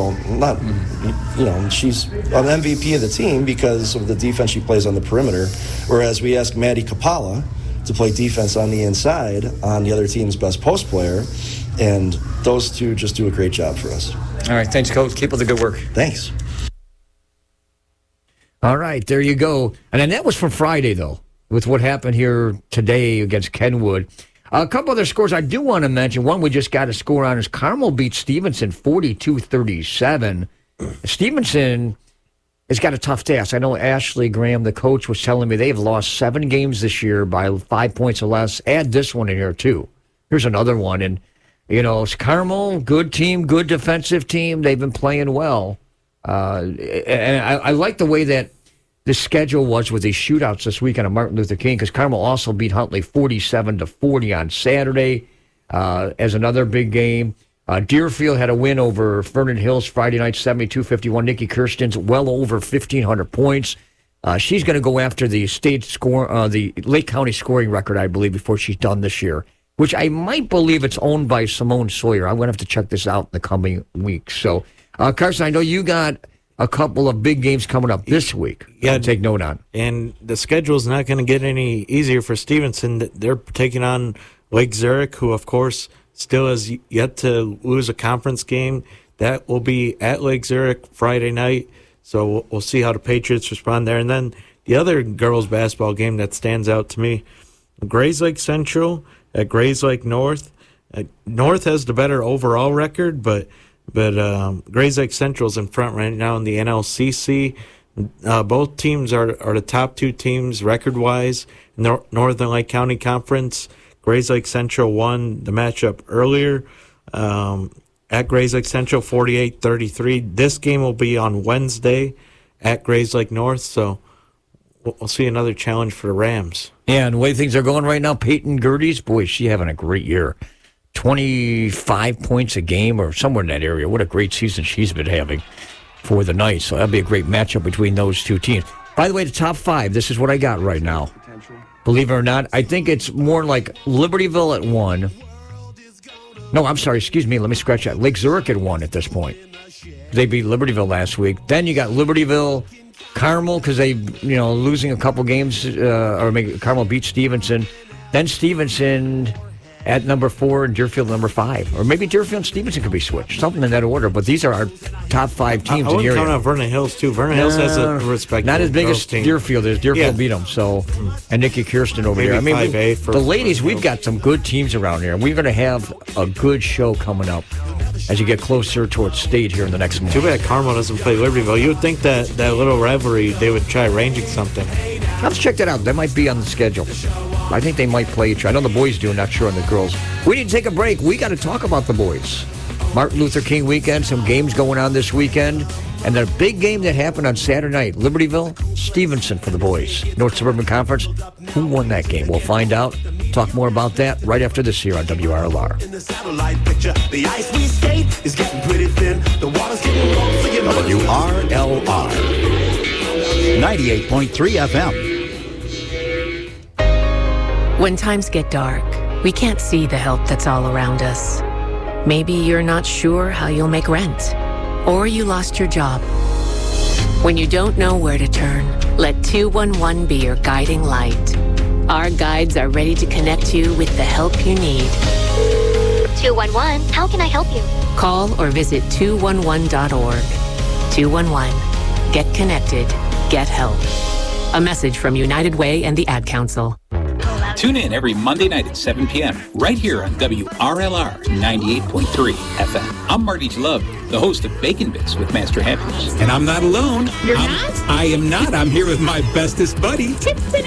Speaker 13: she's an MVP of the team because of the defense she plays on the perimeter, whereas we ask Maddie Kapala to play defense on the inside on the other team's best post player, and those two just do a great job for us.
Speaker 9: All right, thanks, Coach. Keep up the good work.
Speaker 13: Thanks.
Speaker 9: All right, there you go. And then that was from Friday, though, with what happened here today against Kenwood. A couple other scores I do want to mention. One we just got a score on is Carmel beat Stevenson 42-37. Stevenson has got a tough task. I know Ashley Graham, the coach, was telling me they've lost 7 games this year by 5 points or less. Add this one in here, too. Here's another one. And, it's Carmel, good team, good defensive team. They've been playing well. And I like the way that the schedule was with these shootouts this weekend of Martin Luther King, because Carmel also beat Huntley 47-40 on Saturday as another big game. Deerfield had a win over Vernon Hills Friday night, 72-51. Nikki Kirsten's well over 1,500 points. She's going to go after the state score, the Lake County scoring record, I believe, before she's done this year, which I might believe it's owned by Simone Sawyer. I'm going to have to check this out in the coming weeks. So, Carson, I know you got a couple of big games coming up this week. Yeah, take note on.
Speaker 4: And the schedule's not going to get any easier for Stevenson. They're taking on Lake Zurich, who, of course, still has yet to lose a conference game. That will be at Lake Zurich Friday night. So we'll see how the Patriots respond there. And then the other girls' basketball game that stands out to me, Grays Lake Central at Grays Lake North. North has the better overall record, but Grays Lake Central's in front right now in the NLCC. Both teams are the top 2 teams record-wise in the Northern Lake County Conference. Grays Lake Central won the matchup earlier at Grays Lake Central 48-33. This game will be on Wednesday at Grays Lake North, so we'll see another challenge for the Rams.
Speaker 9: Yeah, and the way things are going right now, Peyton Gertie's, boy, she's having a great year. 25 points a game or somewhere in that area. What a great season she's been having for the Knights. So that'll be a great matchup between those two teams. By the way, the top 5, this is what I got right now. Believe it or not, I think it's more like Libertyville at 1. No, I'm sorry, excuse me, let me scratch that. Lake Zurich at 1 at this point. They beat Libertyville last week. Then you got Libertyville, Carmel, because they, losing a couple games, Carmel beat Stevenson. Then Stevenson at number 4 and Deerfield number 5. Or maybe Deerfield and Stevenson could be switched. Something in that order. But these are our top 5 teams in the area.
Speaker 4: I would count on Vernon Hills, too. Vernon Hills has a respectable
Speaker 9: not as big as
Speaker 4: team.
Speaker 9: Deerfield is. Deerfield beat them. So, and Nikki Kirsten over there. I mean, the ladies, we've got some good teams around here. And we're going to have a good show coming up as you get closer towards state here in the next month.
Speaker 4: Too bad Carmel doesn't play Libertyville. You would think that little rivalry, they would try arranging something.
Speaker 9: Let's check that out. That might be on the schedule. I think they might play each other. I know the boys do, not sure on the girls. We need to take a break. We got to talk about the boys. Martin Luther King weekend, some games going on this weekend. And the big game that happened on Saturday night, Libertyville, Stevenson for the boys. North Suburban Conference. Who won that game? We'll find out. Talk more about that right after this here on WRLR.
Speaker 14: In the satellite picture, the ice we skate is getting pretty thin. The water's getting low, so you know
Speaker 1: WRLR 98.3 FM.
Speaker 2: When times get dark, we can't see the help that's all around us. Maybe you're not sure how you'll make rent, or you lost your job. When you don't know where to turn, let 211 be your guiding light. Our guides are ready to connect you with the help you need.
Speaker 3: 211, how can I help you?
Speaker 2: Call or visit 211.org. 211. Get connected. Get help. A message from United Way and the Ad Council.
Speaker 15: Tune in every Monday night at 7 p.m. right here on WRLR 98.3 FM. I'm Marty Love, the host of Bacon Bits with Master Happiness.
Speaker 16: And I'm not alone.
Speaker 15: You're not?
Speaker 16: I am not. I'm here with my bestest buddy, Tiffany.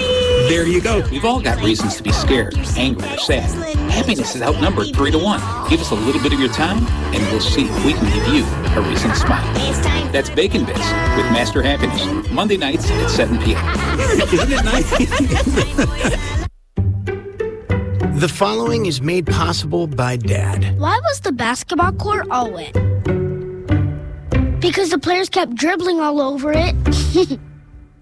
Speaker 16: There you go.
Speaker 15: We've all got reasons to be scared, angry, or sad. Happiness is outnumbered 3 to 1. Give us a little bit of your time, and we'll see if we can give you a reason to smile. That's Bacon Bits with Master Happiness, Monday nights at 7 p.m.
Speaker 16: Isn't it nice?
Speaker 17: The following is made possible by Dad.
Speaker 18: Why was the basketball court all wet? Because the players kept dribbling all over it.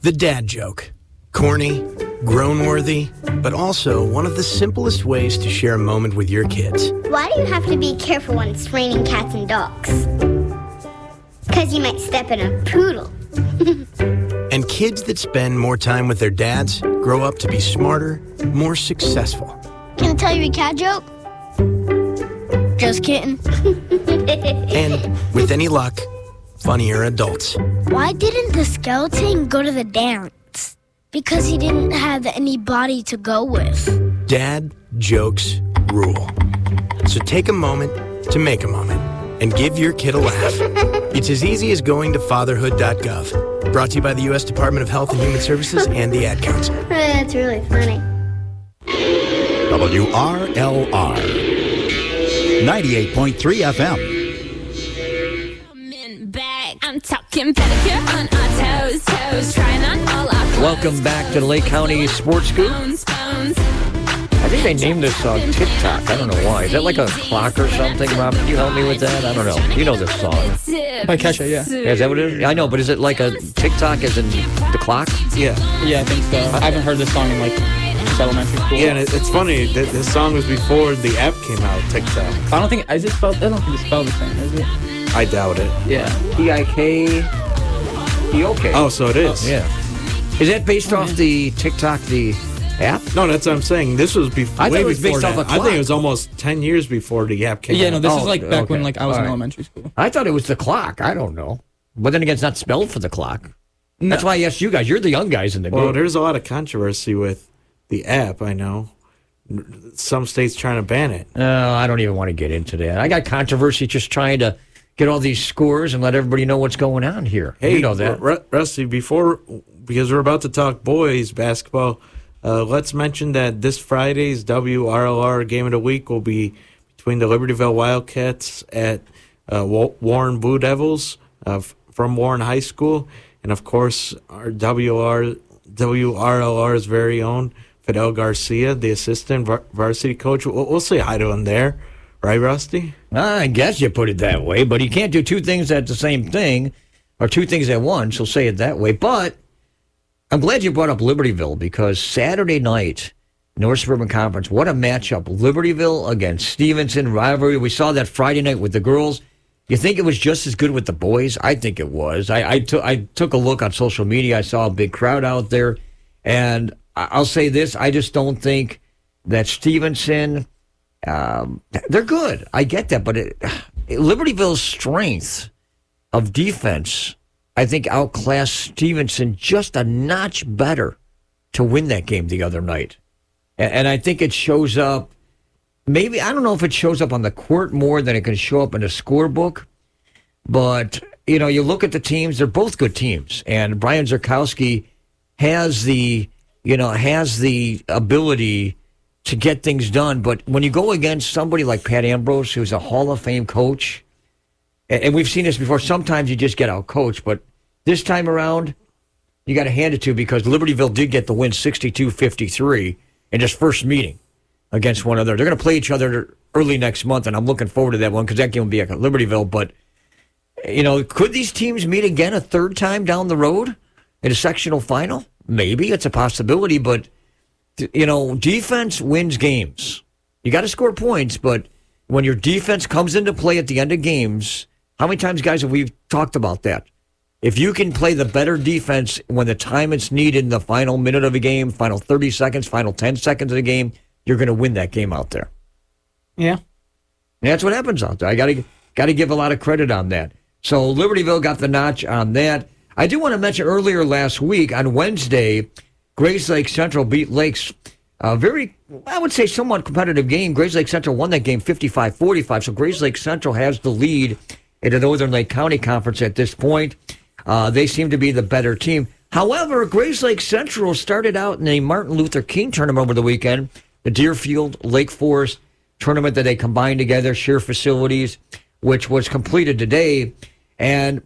Speaker 17: The dad joke. Corny, grown-worthy, but also one of the simplest ways to share a moment with your kids.
Speaker 3: Why do you have to be careful when it's raining cats and dogs? Because you might step in a poodle.
Speaker 17: And kids that spend more time with their dads grow up to be smarter, more successful.
Speaker 18: Can I tell you a cat joke? Just kidding.
Speaker 17: And with any luck, funnier adults.
Speaker 18: Why didn't the skeleton go to the dance? Because he didn't have any body to go with.
Speaker 17: Dad jokes rule. So take a moment to make a moment and give your kid a laugh. It's as easy as going to fatherhood.gov. Brought to you by the U.S. Department of Health and Human Services and the Ad Council.
Speaker 3: That's really funny.
Speaker 1: WRLR 98.3 FM.
Speaker 19: I'm talking pedicure on our toes, trying on all our clothes.
Speaker 9: Welcome back to the Lake County Sports Scoop. I think they named this song TikTok. I don't know why. Is that like a clock or something, Rob? Can you help me with that? I don't know. You know this song.
Speaker 10: By Kesha, yeah.
Speaker 9: Is that what it is? I know, but is it like a TikTok as in the clock?
Speaker 10: Yeah. Yeah, I think so. I haven't heard this song in like since elementary school.
Speaker 4: Yeah, and it's funny that this song was before the app came out, TikTok.
Speaker 10: I don't think it's spelled the same, is it?
Speaker 4: I doubt it.
Speaker 10: Yeah.
Speaker 9: T-I-K-T-O-K.
Speaker 4: Oh, so it is.
Speaker 9: Oh, yeah. Is that based off the TikTok, the app?
Speaker 4: No, that's what I'm saying. This was
Speaker 9: I thought it was based off a
Speaker 4: I
Speaker 9: clock.
Speaker 4: think it was almost 10 years before the app came out.
Speaker 10: Yeah, no, this is like back when like I was in elementary school.
Speaker 9: I thought it was the clock. I don't know. But then again, it's not spelled for the clock.
Speaker 10: No.
Speaker 9: That's why I asked you guys. You're the young guys in the
Speaker 4: Well,
Speaker 9: group.
Speaker 4: there's a lot of controversy with the app, I know. Some states trying to ban it.
Speaker 9: I don't even want to get into that. I got controversy just trying to get all these scores and let everybody know what's going on here.
Speaker 4: Hey,
Speaker 9: you know that.
Speaker 4: Rusty, because we're about to talk boys basketball, let's mention that this Friday's WRLR Game of the Week will be between the Libertyville Wildcats at Warren Blue Devils from Warren High School, and of course our WRLR's very own Fidel Garcia, the assistant varsity coach. We'll say hi to him there. Right, Rusty?
Speaker 9: I guess you put it that way, but you can't do two things at the same thing, or two things at once, so say it that way. But I'm glad you brought up Libertyville, because Saturday night, North Suburban Conference, what a matchup. Libertyville against Stevenson rivalry. We saw that Friday night with the girls. You think it was just as good with the boys? I think it was. I took a look on social media. I saw a big crowd out there, and I'll say this. I just don't think that Stevenson... they're good. I get that, but Libertyville's strength of defense, I think, outclassed Stevenson just a notch better to win that game the other night. And I think it shows up, maybe, I don't know if it shows up on the court more than it can show up in a scorebook, but, you know, you look at the teams, they're both good teams, and Brian Zerkowski has the ability to get things done. But when you go against somebody like Pat Ambrose, who's a Hall of Fame coach, and we've seen this before, sometimes you just get out-coached, but this time around, you got to hand it to, because Libertyville did get the win 62-53 in this first meeting against one another. They're going to play each other early next month, and I'm looking forward to that one, because that game will be at Libertyville. But, you know, could these teams meet again a third time down the road in a sectional final? Maybe. It's a possibility, but you know, defense wins games. You got to score points, but when your defense comes into play at the end of games, how many times, guys, have we talked about that? If you can play the better defense when the time it's needed in the final minute of a game, final 30 seconds, final 10 seconds of the game, you're going to win that game out there.
Speaker 10: Yeah.
Speaker 9: And that's what happens out there. I got to give a lot of credit on that. So Libertyville got the notch on that. I do want to mention earlier last week on Wednesday, Grace Lake Central beat Lakes very, I would say, somewhat competitive game. Grays Lake Central won that game 55-45, so Grays Lake Central has the lead in the Northern Lake County Conference at this point. They seem to be the better team. However, Grays Lake Central started out in a Martin Luther King tournament over the weekend, the Deerfield Lake Forest tournament that they combined together, share facilities, which was completed today. And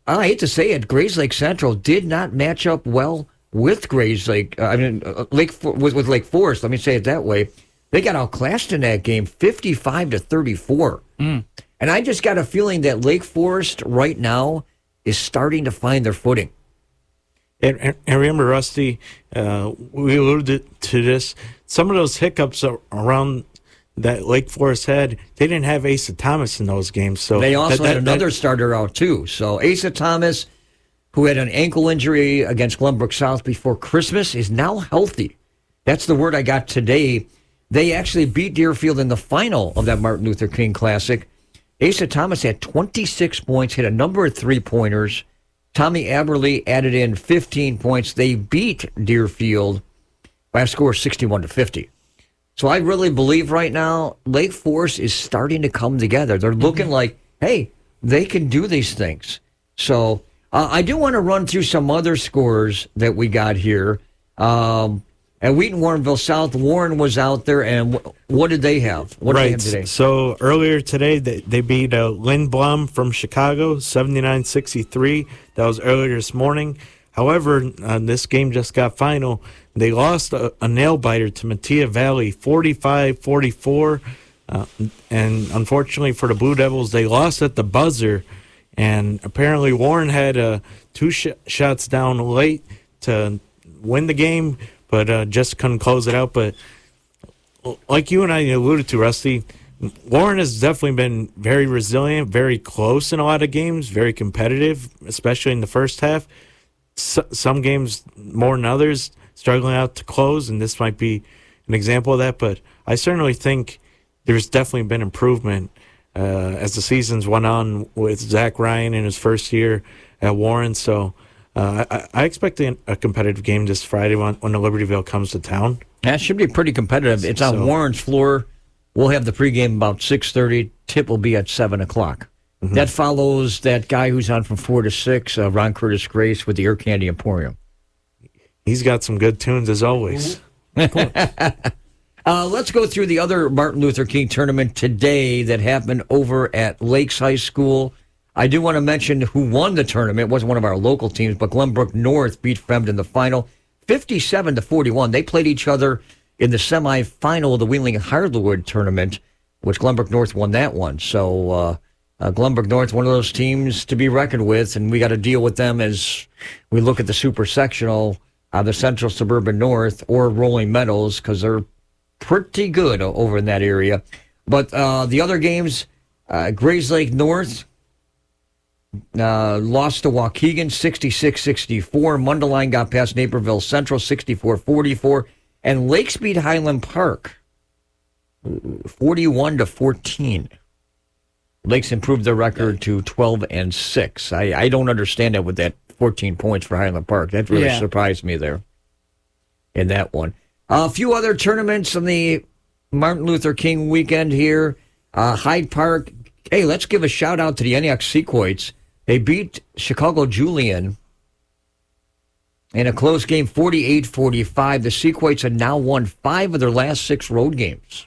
Speaker 9: I hate to say it, Grays Lake Central did not match up well with Grays Lake. With Lake Forest. Let me say it that way. They got outclassed in that game, 55-34. And I just got a feeling that Lake Forest right now is starting to find their footing.
Speaker 4: And remember, Rusty, we alluded to this. Some of those hiccups around that Lake Forest had, they didn't have Asa Thomas in those games. So
Speaker 9: they also had another starter out, too. So Asa Thomas, who had an ankle injury against Glenbrook South before Christmas, is now healthy. That's the word I got today. They actually beat Deerfield in the final of that Martin Luther King Classic. Asa Thomas had 26 points, hit a number of three-pointers. Tommy Aberle added in 15 points. They beat Deerfield by a score of 61-50. So I really believe right now Lake Forest is starting to come together. They're looking like, hey, they can do these things. So I do want to run through some other scores that we got here. At Wheaton Warrenville South, Warren was out there, and what did they have? What did they have today?
Speaker 4: So earlier today, they beat Lynn Blum from Chicago, 79-63. That was earlier this morning. However, this game just got final. They lost a nail-biter to Mattia Valley, 45-44. And unfortunately for the Blue Devils, they lost at the buzzer. And apparently Warren had two shots down late to win the game, but just couldn't close it out. But like you and I alluded to, Rusty, Warren has definitely been very resilient, very close in a lot of games, very competitive, especially in the first half. Some games more than others, struggling out to close, and this might be an example of that. But I certainly think there's definitely been improvement as the seasons went on with Zach Ryan in his first year at Warren. So I expect a competitive game this Friday when the Libertyville comes to town.
Speaker 9: That should be pretty competitive. It's on Warren's floor. We'll have the pregame about 6:30. Tip will be at 7 o'clock. Mm-hmm. That follows that guy who's on from 4 to 6, Ron Curtis Grace with the Ear Candy Emporium.
Speaker 4: He's got some good tunes as always.
Speaker 9: Let's go through the other Martin Luther King tournament today that happened over at Lakes High School. I do want to mention who won the tournament. It wasn't one of our local teams, but Glenbrook North beat Fremd in the final, 57-41. They played each other in the semifinal of the Wheeling Hardwood tournament, which Glenbrook North won that one. So Glenbrook North, one of those teams to be reckoned with, and we got to deal with them as we look at the super sectional, the Central Suburban North or Rolling Meadows, because they're pretty good over in that area. But the other games, Grays Lake North lost to Waukegan 66-64. Mundelein got past Naperville Central 64-44. And Lakes beat Highland Park 41-14. Lakes improved their record to 12-6. I don't understand that with that 14 points for Highland Park. That really surprised me there in that one. A few other tournaments on the Martin Luther King weekend here. Hyde Park. Hey, let's give a shout out to the Antioch Sequoias. They beat Chicago Julian in a close game, 48-45. The Sequoias have now won 5 of their last 6 road games.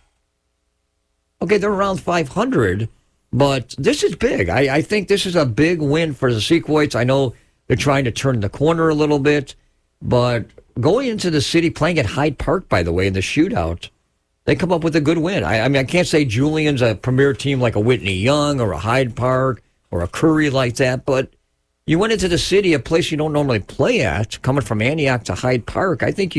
Speaker 9: Okay, they're around 500, but this is big. I think this is a big win for the Sequoias. I know they're trying to turn the corner a little bit, but going into the city, playing at Hyde Park, by the way, in the shootout, they come up with a good win. I mean, I can't say Julian's a premier team like a Whitney Young or a Hyde Park or a Curry like that, but you went into the city, a place you don't normally play at, coming from Antioch to Hyde Park. I think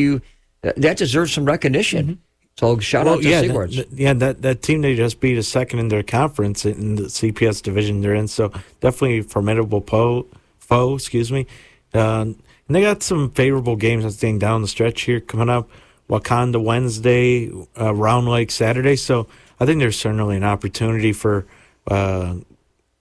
Speaker 9: that deserves some recognition. Mm-hmm. So shout out to Seawards.
Speaker 4: That team they just beat is second in their conference in the CPS division they're in. So definitely a formidable foe. And they got some favorable games that's staying down the stretch here coming up. Wakanda Wednesday, Round Lake Saturday. So I think there's certainly an opportunity for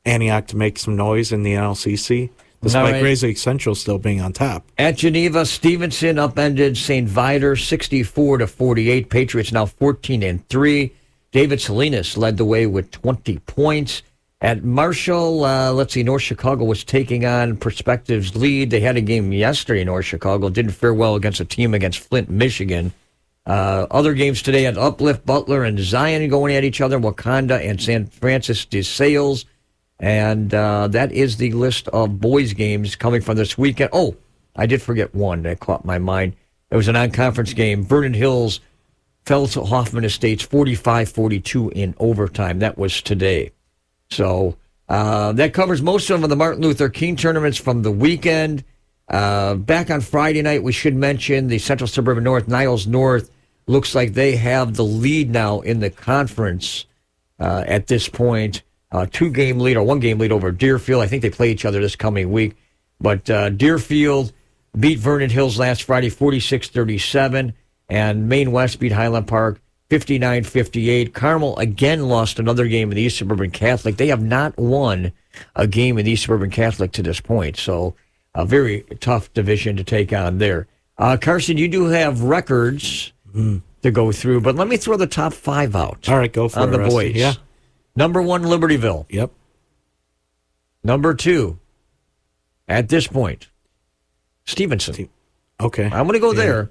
Speaker 4: Antioch to make some noise in the NLCC despite
Speaker 9: right.
Speaker 4: Grays Lake Central still being on top.
Speaker 9: At Geneva, Stevenson upended St. Viator 64-48. Patriots now 14-3. David Salinas led the way with 20 points. At Marshall, North Chicago was taking on Perspective's lead. They had a game yesterday in North Chicago. Didn't fare well against a team against Flint, Michigan. Other games today had Uplift, Butler, and Zion going at each other, Wakanda and San Francis de Sales. And that is the list of boys' games coming from this weekend. Oh, I did forget one that caught my mind. It was a non-conference game. Vernon Hills fell to Hoffman Estates 45-42 in overtime. That was today. So that covers most of the Martin Luther King tournaments from the weekend. Back on Friday night, we should mention the Central Suburban North, Niles North, looks like they have the lead now in the conference at this point. 2-game lead or 1-game lead over Deerfield. I think they play each other this coming week. But Deerfield beat Vernon Hills last Friday 46-37, and Maine West beat Highland Park 59-58. Carmel again lost another game in the East Suburban Catholic. They have not won a game in the East Suburban Catholic to this point, so a very tough division to take on there. Carson, you do have records to go through, but let me throw the top 5 out.
Speaker 4: All right, go for it.
Speaker 9: On the
Speaker 4: Rusty.
Speaker 9: boys.
Speaker 4: Yeah.
Speaker 9: Number 1, Libertyville.
Speaker 4: Yep.
Speaker 9: Number 2, at this point, Stevenson.
Speaker 4: Okay.
Speaker 9: I'm going to go there.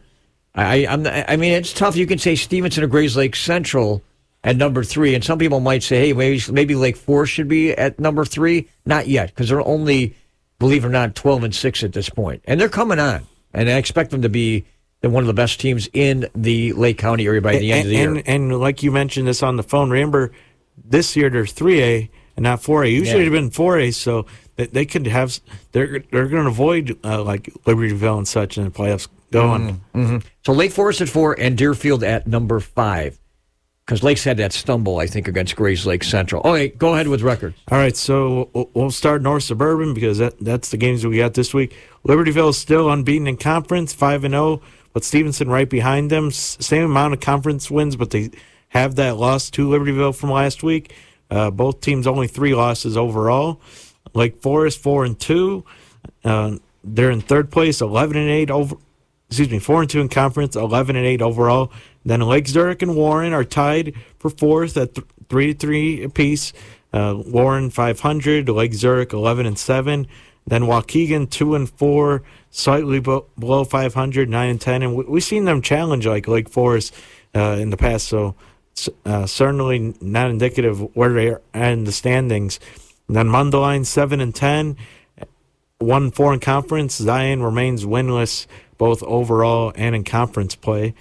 Speaker 9: I mean, it's tough. You can say Stevenson or Grays Lake Central at number 3, and some people might say, hey, maybe Lake Forest should be at number 3. Not yet, because they're only, believe it or not, 12-6 at this point, and they're coming on. And I expect them to be one of the best teams in the Lake County area by the end of the year.
Speaker 4: And like you mentioned this on the phone, remember this year they're 3A and not 4A. Usually they've been 4A, so they could have. They're going to avoid like Libertyville and such in the playoffs going.
Speaker 9: Mm-hmm. So Lake Forest at 4 and Deerfield at number 5. Because Lakes had that stumble, I think, against Grays Lake Central. Okay, go ahead with records.
Speaker 4: All right, so we'll start North Suburban because that's the games that we got this week. Libertyville is still unbeaten in conference, 5-0, but Stevenson right behind them. Same amount of conference wins, but they have that loss to Libertyville from last week. Both teams only 3 losses overall. Lake Forest 4-2. They're in third place, 11-8 over. 4-2 in conference, 11-8 overall. Then Lake Zurich and Warren are tied for 4th at 3-3 apiece. Warren 500, Lake Zurich 11-7. Then Waukegan 2-4, slightly below 500, 9-10. And we've seen them challenge like Lake Forest in the past, so certainly not indicative of where they are in the standings. And then Mundelein 7-10, 1-4 in conference. Zion remains winless both overall and in conference play.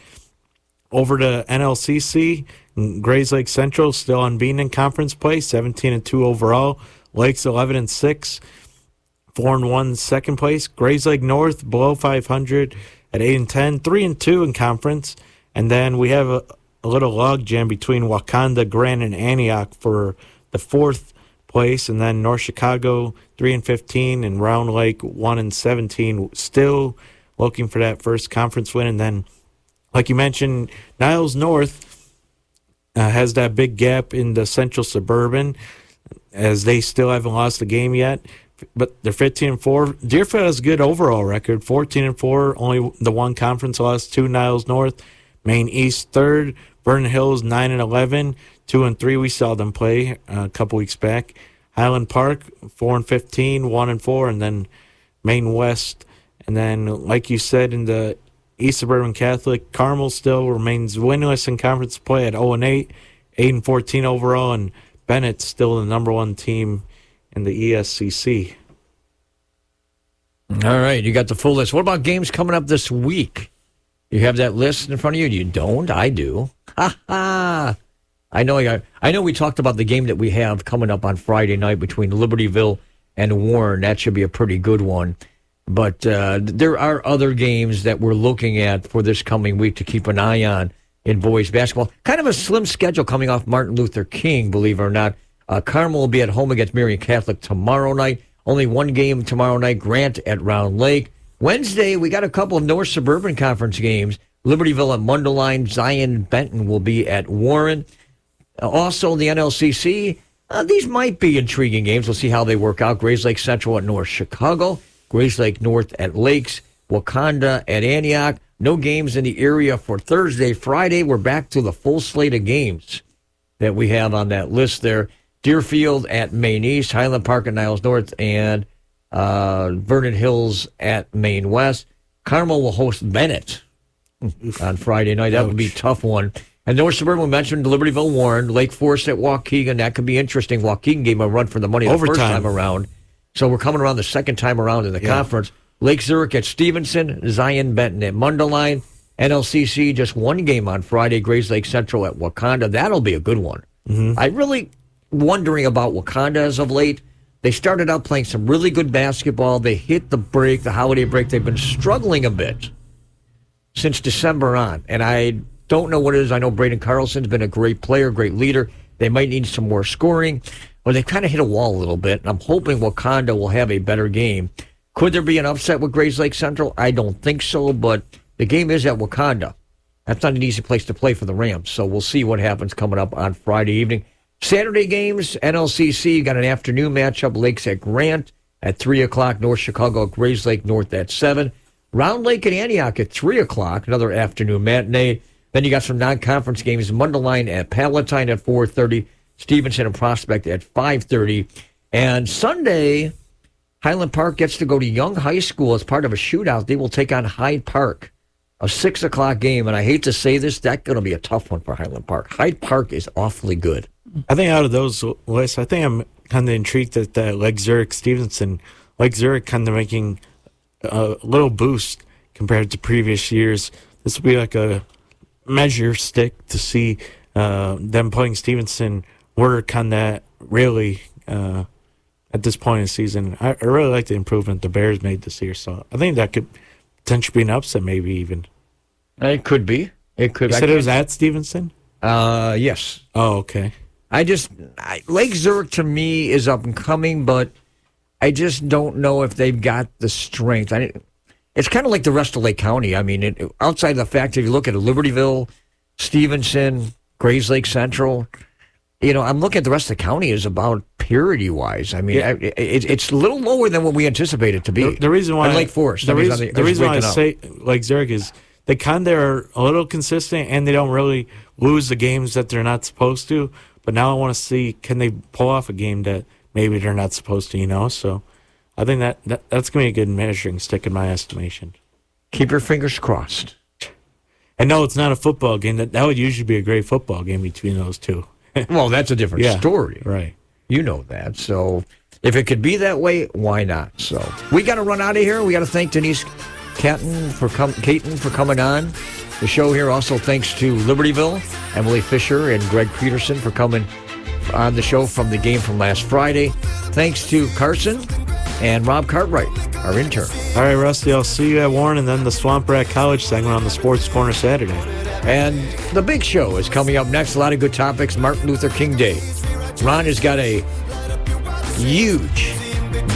Speaker 4: Over to NLCC, Grays Lake Central still unbeaten in conference play, 17-2 overall. Lakes 11-6, 4-1 second place. Grays Lake North below 500 at 8-10, 3-2 in conference. And then we have a little log jam between Wakanda, Grant, and Antioch for the 4th place. And then North Chicago 3-15 and Round Lake 1-17, still looking for that first conference win. And then, like you mentioned, Niles North has that big gap in the Central Suburban as they still haven't lost a game yet, but they're 15-4. Deerfield has a good overall record, 14-4, only the 1 conference loss to Niles North. Maine East 3rd, Vernon Hills 9-11, 2-3. We saw them play a couple weeks back. Highland Park 4-15, 1-4, and then Maine West. And then, like you said, in the East Suburban Catholic, Carmel still remains winless in conference play at 0-8, 8-14 overall, and Bennett's still the number 1 team in the ESCC.
Speaker 9: All right, you got the full list. What about games coming up this week? You have that list in front of you? You don't? I do. Ha ha! I know we talked about the game that we have coming up on Friday night between Libertyville and Warren. That should be a pretty good one. But there are other games that we're looking at for this coming week to keep an eye on in boys basketball. Kind of a slim schedule coming off Martin Luther King, believe it or not. Carmel will be at home against Marion Catholic tomorrow night. Only 1 game tomorrow night, Grant at Round Lake. Wednesday, we got a couple of North Suburban Conference games. Libertyville at Mundelein. Zion Benton will be at Warren. Also, the NLCC, These might be intriguing games. We'll see how they work out. Grays Lake Central at North Chicago. Grays Lake North at Lakes. Wakanda at Antioch. No games in the area for Thursday. Friday, we're back to the full slate of games that we have on that list there. Deerfield at Maine East. Highland Park at Niles North. And Vernon Hills at Maine West. Carmel will host Bennett on Friday night. That would be a tough one. And North Suburban, we mentioned Libertyville Warren, Lake Forest at Waukegan. That could be interesting. Waukegan gave a run for the money the first time around. So we're coming around the second time around in the conference. Lake Zurich at Stevenson, Zion Benton at Mundelein. NLCC, just one game on Friday. Grays Lake Central at Wakanda. That'll be a good one. I'm really wondering about Wakanda as of late. They started out playing some really good basketball. They hit the break, the holiday break. They've been struggling a bit since December on. And I don't know what it is. I know Braden Carlson's been a great player, great leader. They might need some more scoring. But they kind of hit a wall a little bit. And I'm hoping Wakanda will have a better game. Could there be an upset with Grays Lake Central? I don't think so. But the game is at Wakanda. That's not an easy place to play for the Rams. So we'll see what happens coming up on Friday evening. Saturday games, NLCC, you got an afternoon matchup. Lakes at Grant at 3 o'clock. North Chicago at Grays Lake North at 7. Round Lake at Antioch at 3 o'clock. Another afternoon matinee. Then you got some non-conference games. Mundelein at Palatine at 4:30. Stevenson and Prospect at 5:30. And Sunday, Highland Park gets to go to Young High School as part of a shootout. They will take on Hyde Park. A 6 o'clock game. And I hate to say this, that's going to be a tough one for Highland Park. Hyde Park is awfully good.
Speaker 4: I think out of those lists, I think I'm kind of intrigued at that Lake Zurich Stevenson. Lake Zurich kind of making a little boost compared to previous years. This will be like a measure stick to see them playing Stevenson work on that really at this point in the season. I really like the improvement the Bears made this year, so I think that could potentially be an upset, maybe even.
Speaker 9: It could be. It could.
Speaker 4: You said it was at Stevenson?
Speaker 9: Yes.
Speaker 4: Oh, okay.
Speaker 9: Lake Zurich to me is up and coming, but I just don't know if they've got the strength. It's kind of like the rest of Lake County. I mean, outside of the fact that if you look at Libertyville, Stevenson, Grays Lake Central, I'm looking at the rest of the county is about parity-wise. I mean, it's a little lower than what we anticipated it to be.
Speaker 4: The reason why
Speaker 9: Lake Forest.
Speaker 4: The reason why I say Lake Zurich is they kind of are a little consistent and they don't really lose the games that they're not supposed to. But now I want to see, can they pull off a game that maybe they're not supposed to, So I think that's going to be a good measuring stick in my estimation.
Speaker 9: Keep your fingers crossed.
Speaker 4: And no, it's not a football game. That would usually be a great football game between those two.
Speaker 9: Well, that's a different story.
Speaker 4: Right.
Speaker 9: You know that. So if it could be that way, why not? So we got to run out of here. We got to thank Denise Caton for coming on the show here. Also, thanks to Libertyville, Emily Fisher, and Greg Peterson for coming on the show from the game from last Friday. Thanks to Carson and Rob Cartwright, our intern.
Speaker 4: All right, Rusty, I'll see you at Warren and then the Swamp Rat College segment on the Sports Corner Saturday.
Speaker 9: And the big show is coming up next. A lot of good topics. Martin Luther King Day. Ron has got a huge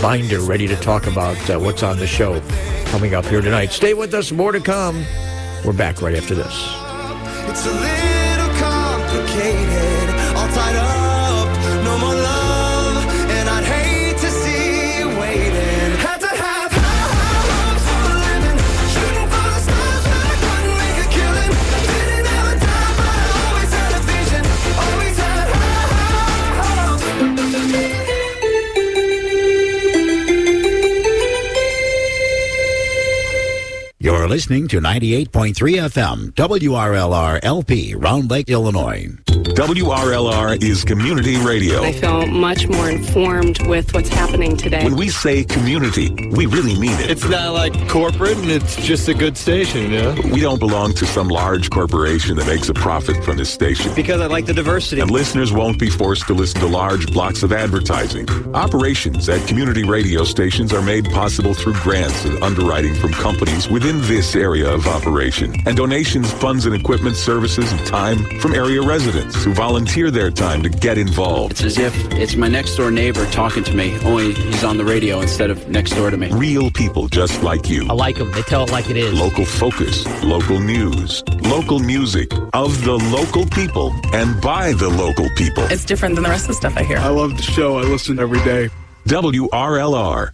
Speaker 9: binder ready to talk about what's on the show coming up here tonight. Stay with us. More to come. We're back right after this.
Speaker 14: It's a little complicated, all tied up, no more love, and I'd hate to see you waiting. Had to have high hopes for a living, shooting for the stars when I couldn't make a killing. Didn't have a dime, but I always had a vision, always had high hopes.
Speaker 1: You're listening to 98.3 FM, WRLR LP, Round Lake, Illinois.
Speaker 20: WRLR is community radio.
Speaker 21: I feel much more informed with what's happening today.
Speaker 20: When we say community, we really mean it.
Speaker 22: It's not like corporate, and it's just a good station,
Speaker 20: We don't belong to some large corporation that makes a profit from this station.
Speaker 22: Because I like the diversity.
Speaker 20: And listeners won't be forced to listen to large blocks of advertising. Operations at community radio stations are made possible through grants and underwriting from companies within this area of operation, and donations, funds, and equipment, services, and time from area residents. residents who volunteer their time to get involved.
Speaker 5: It's as if it's my next door neighbor talking to me, only he's on the radio instead of next door to me.
Speaker 20: Real people just like you.
Speaker 6: I like them. They tell it like it is.
Speaker 20: Local focus, local news, local music, of the local people, and by the local people.
Speaker 23: It's different than the rest of the stuff I hear.
Speaker 24: I love the show. I listen every day.
Speaker 20: WRLR.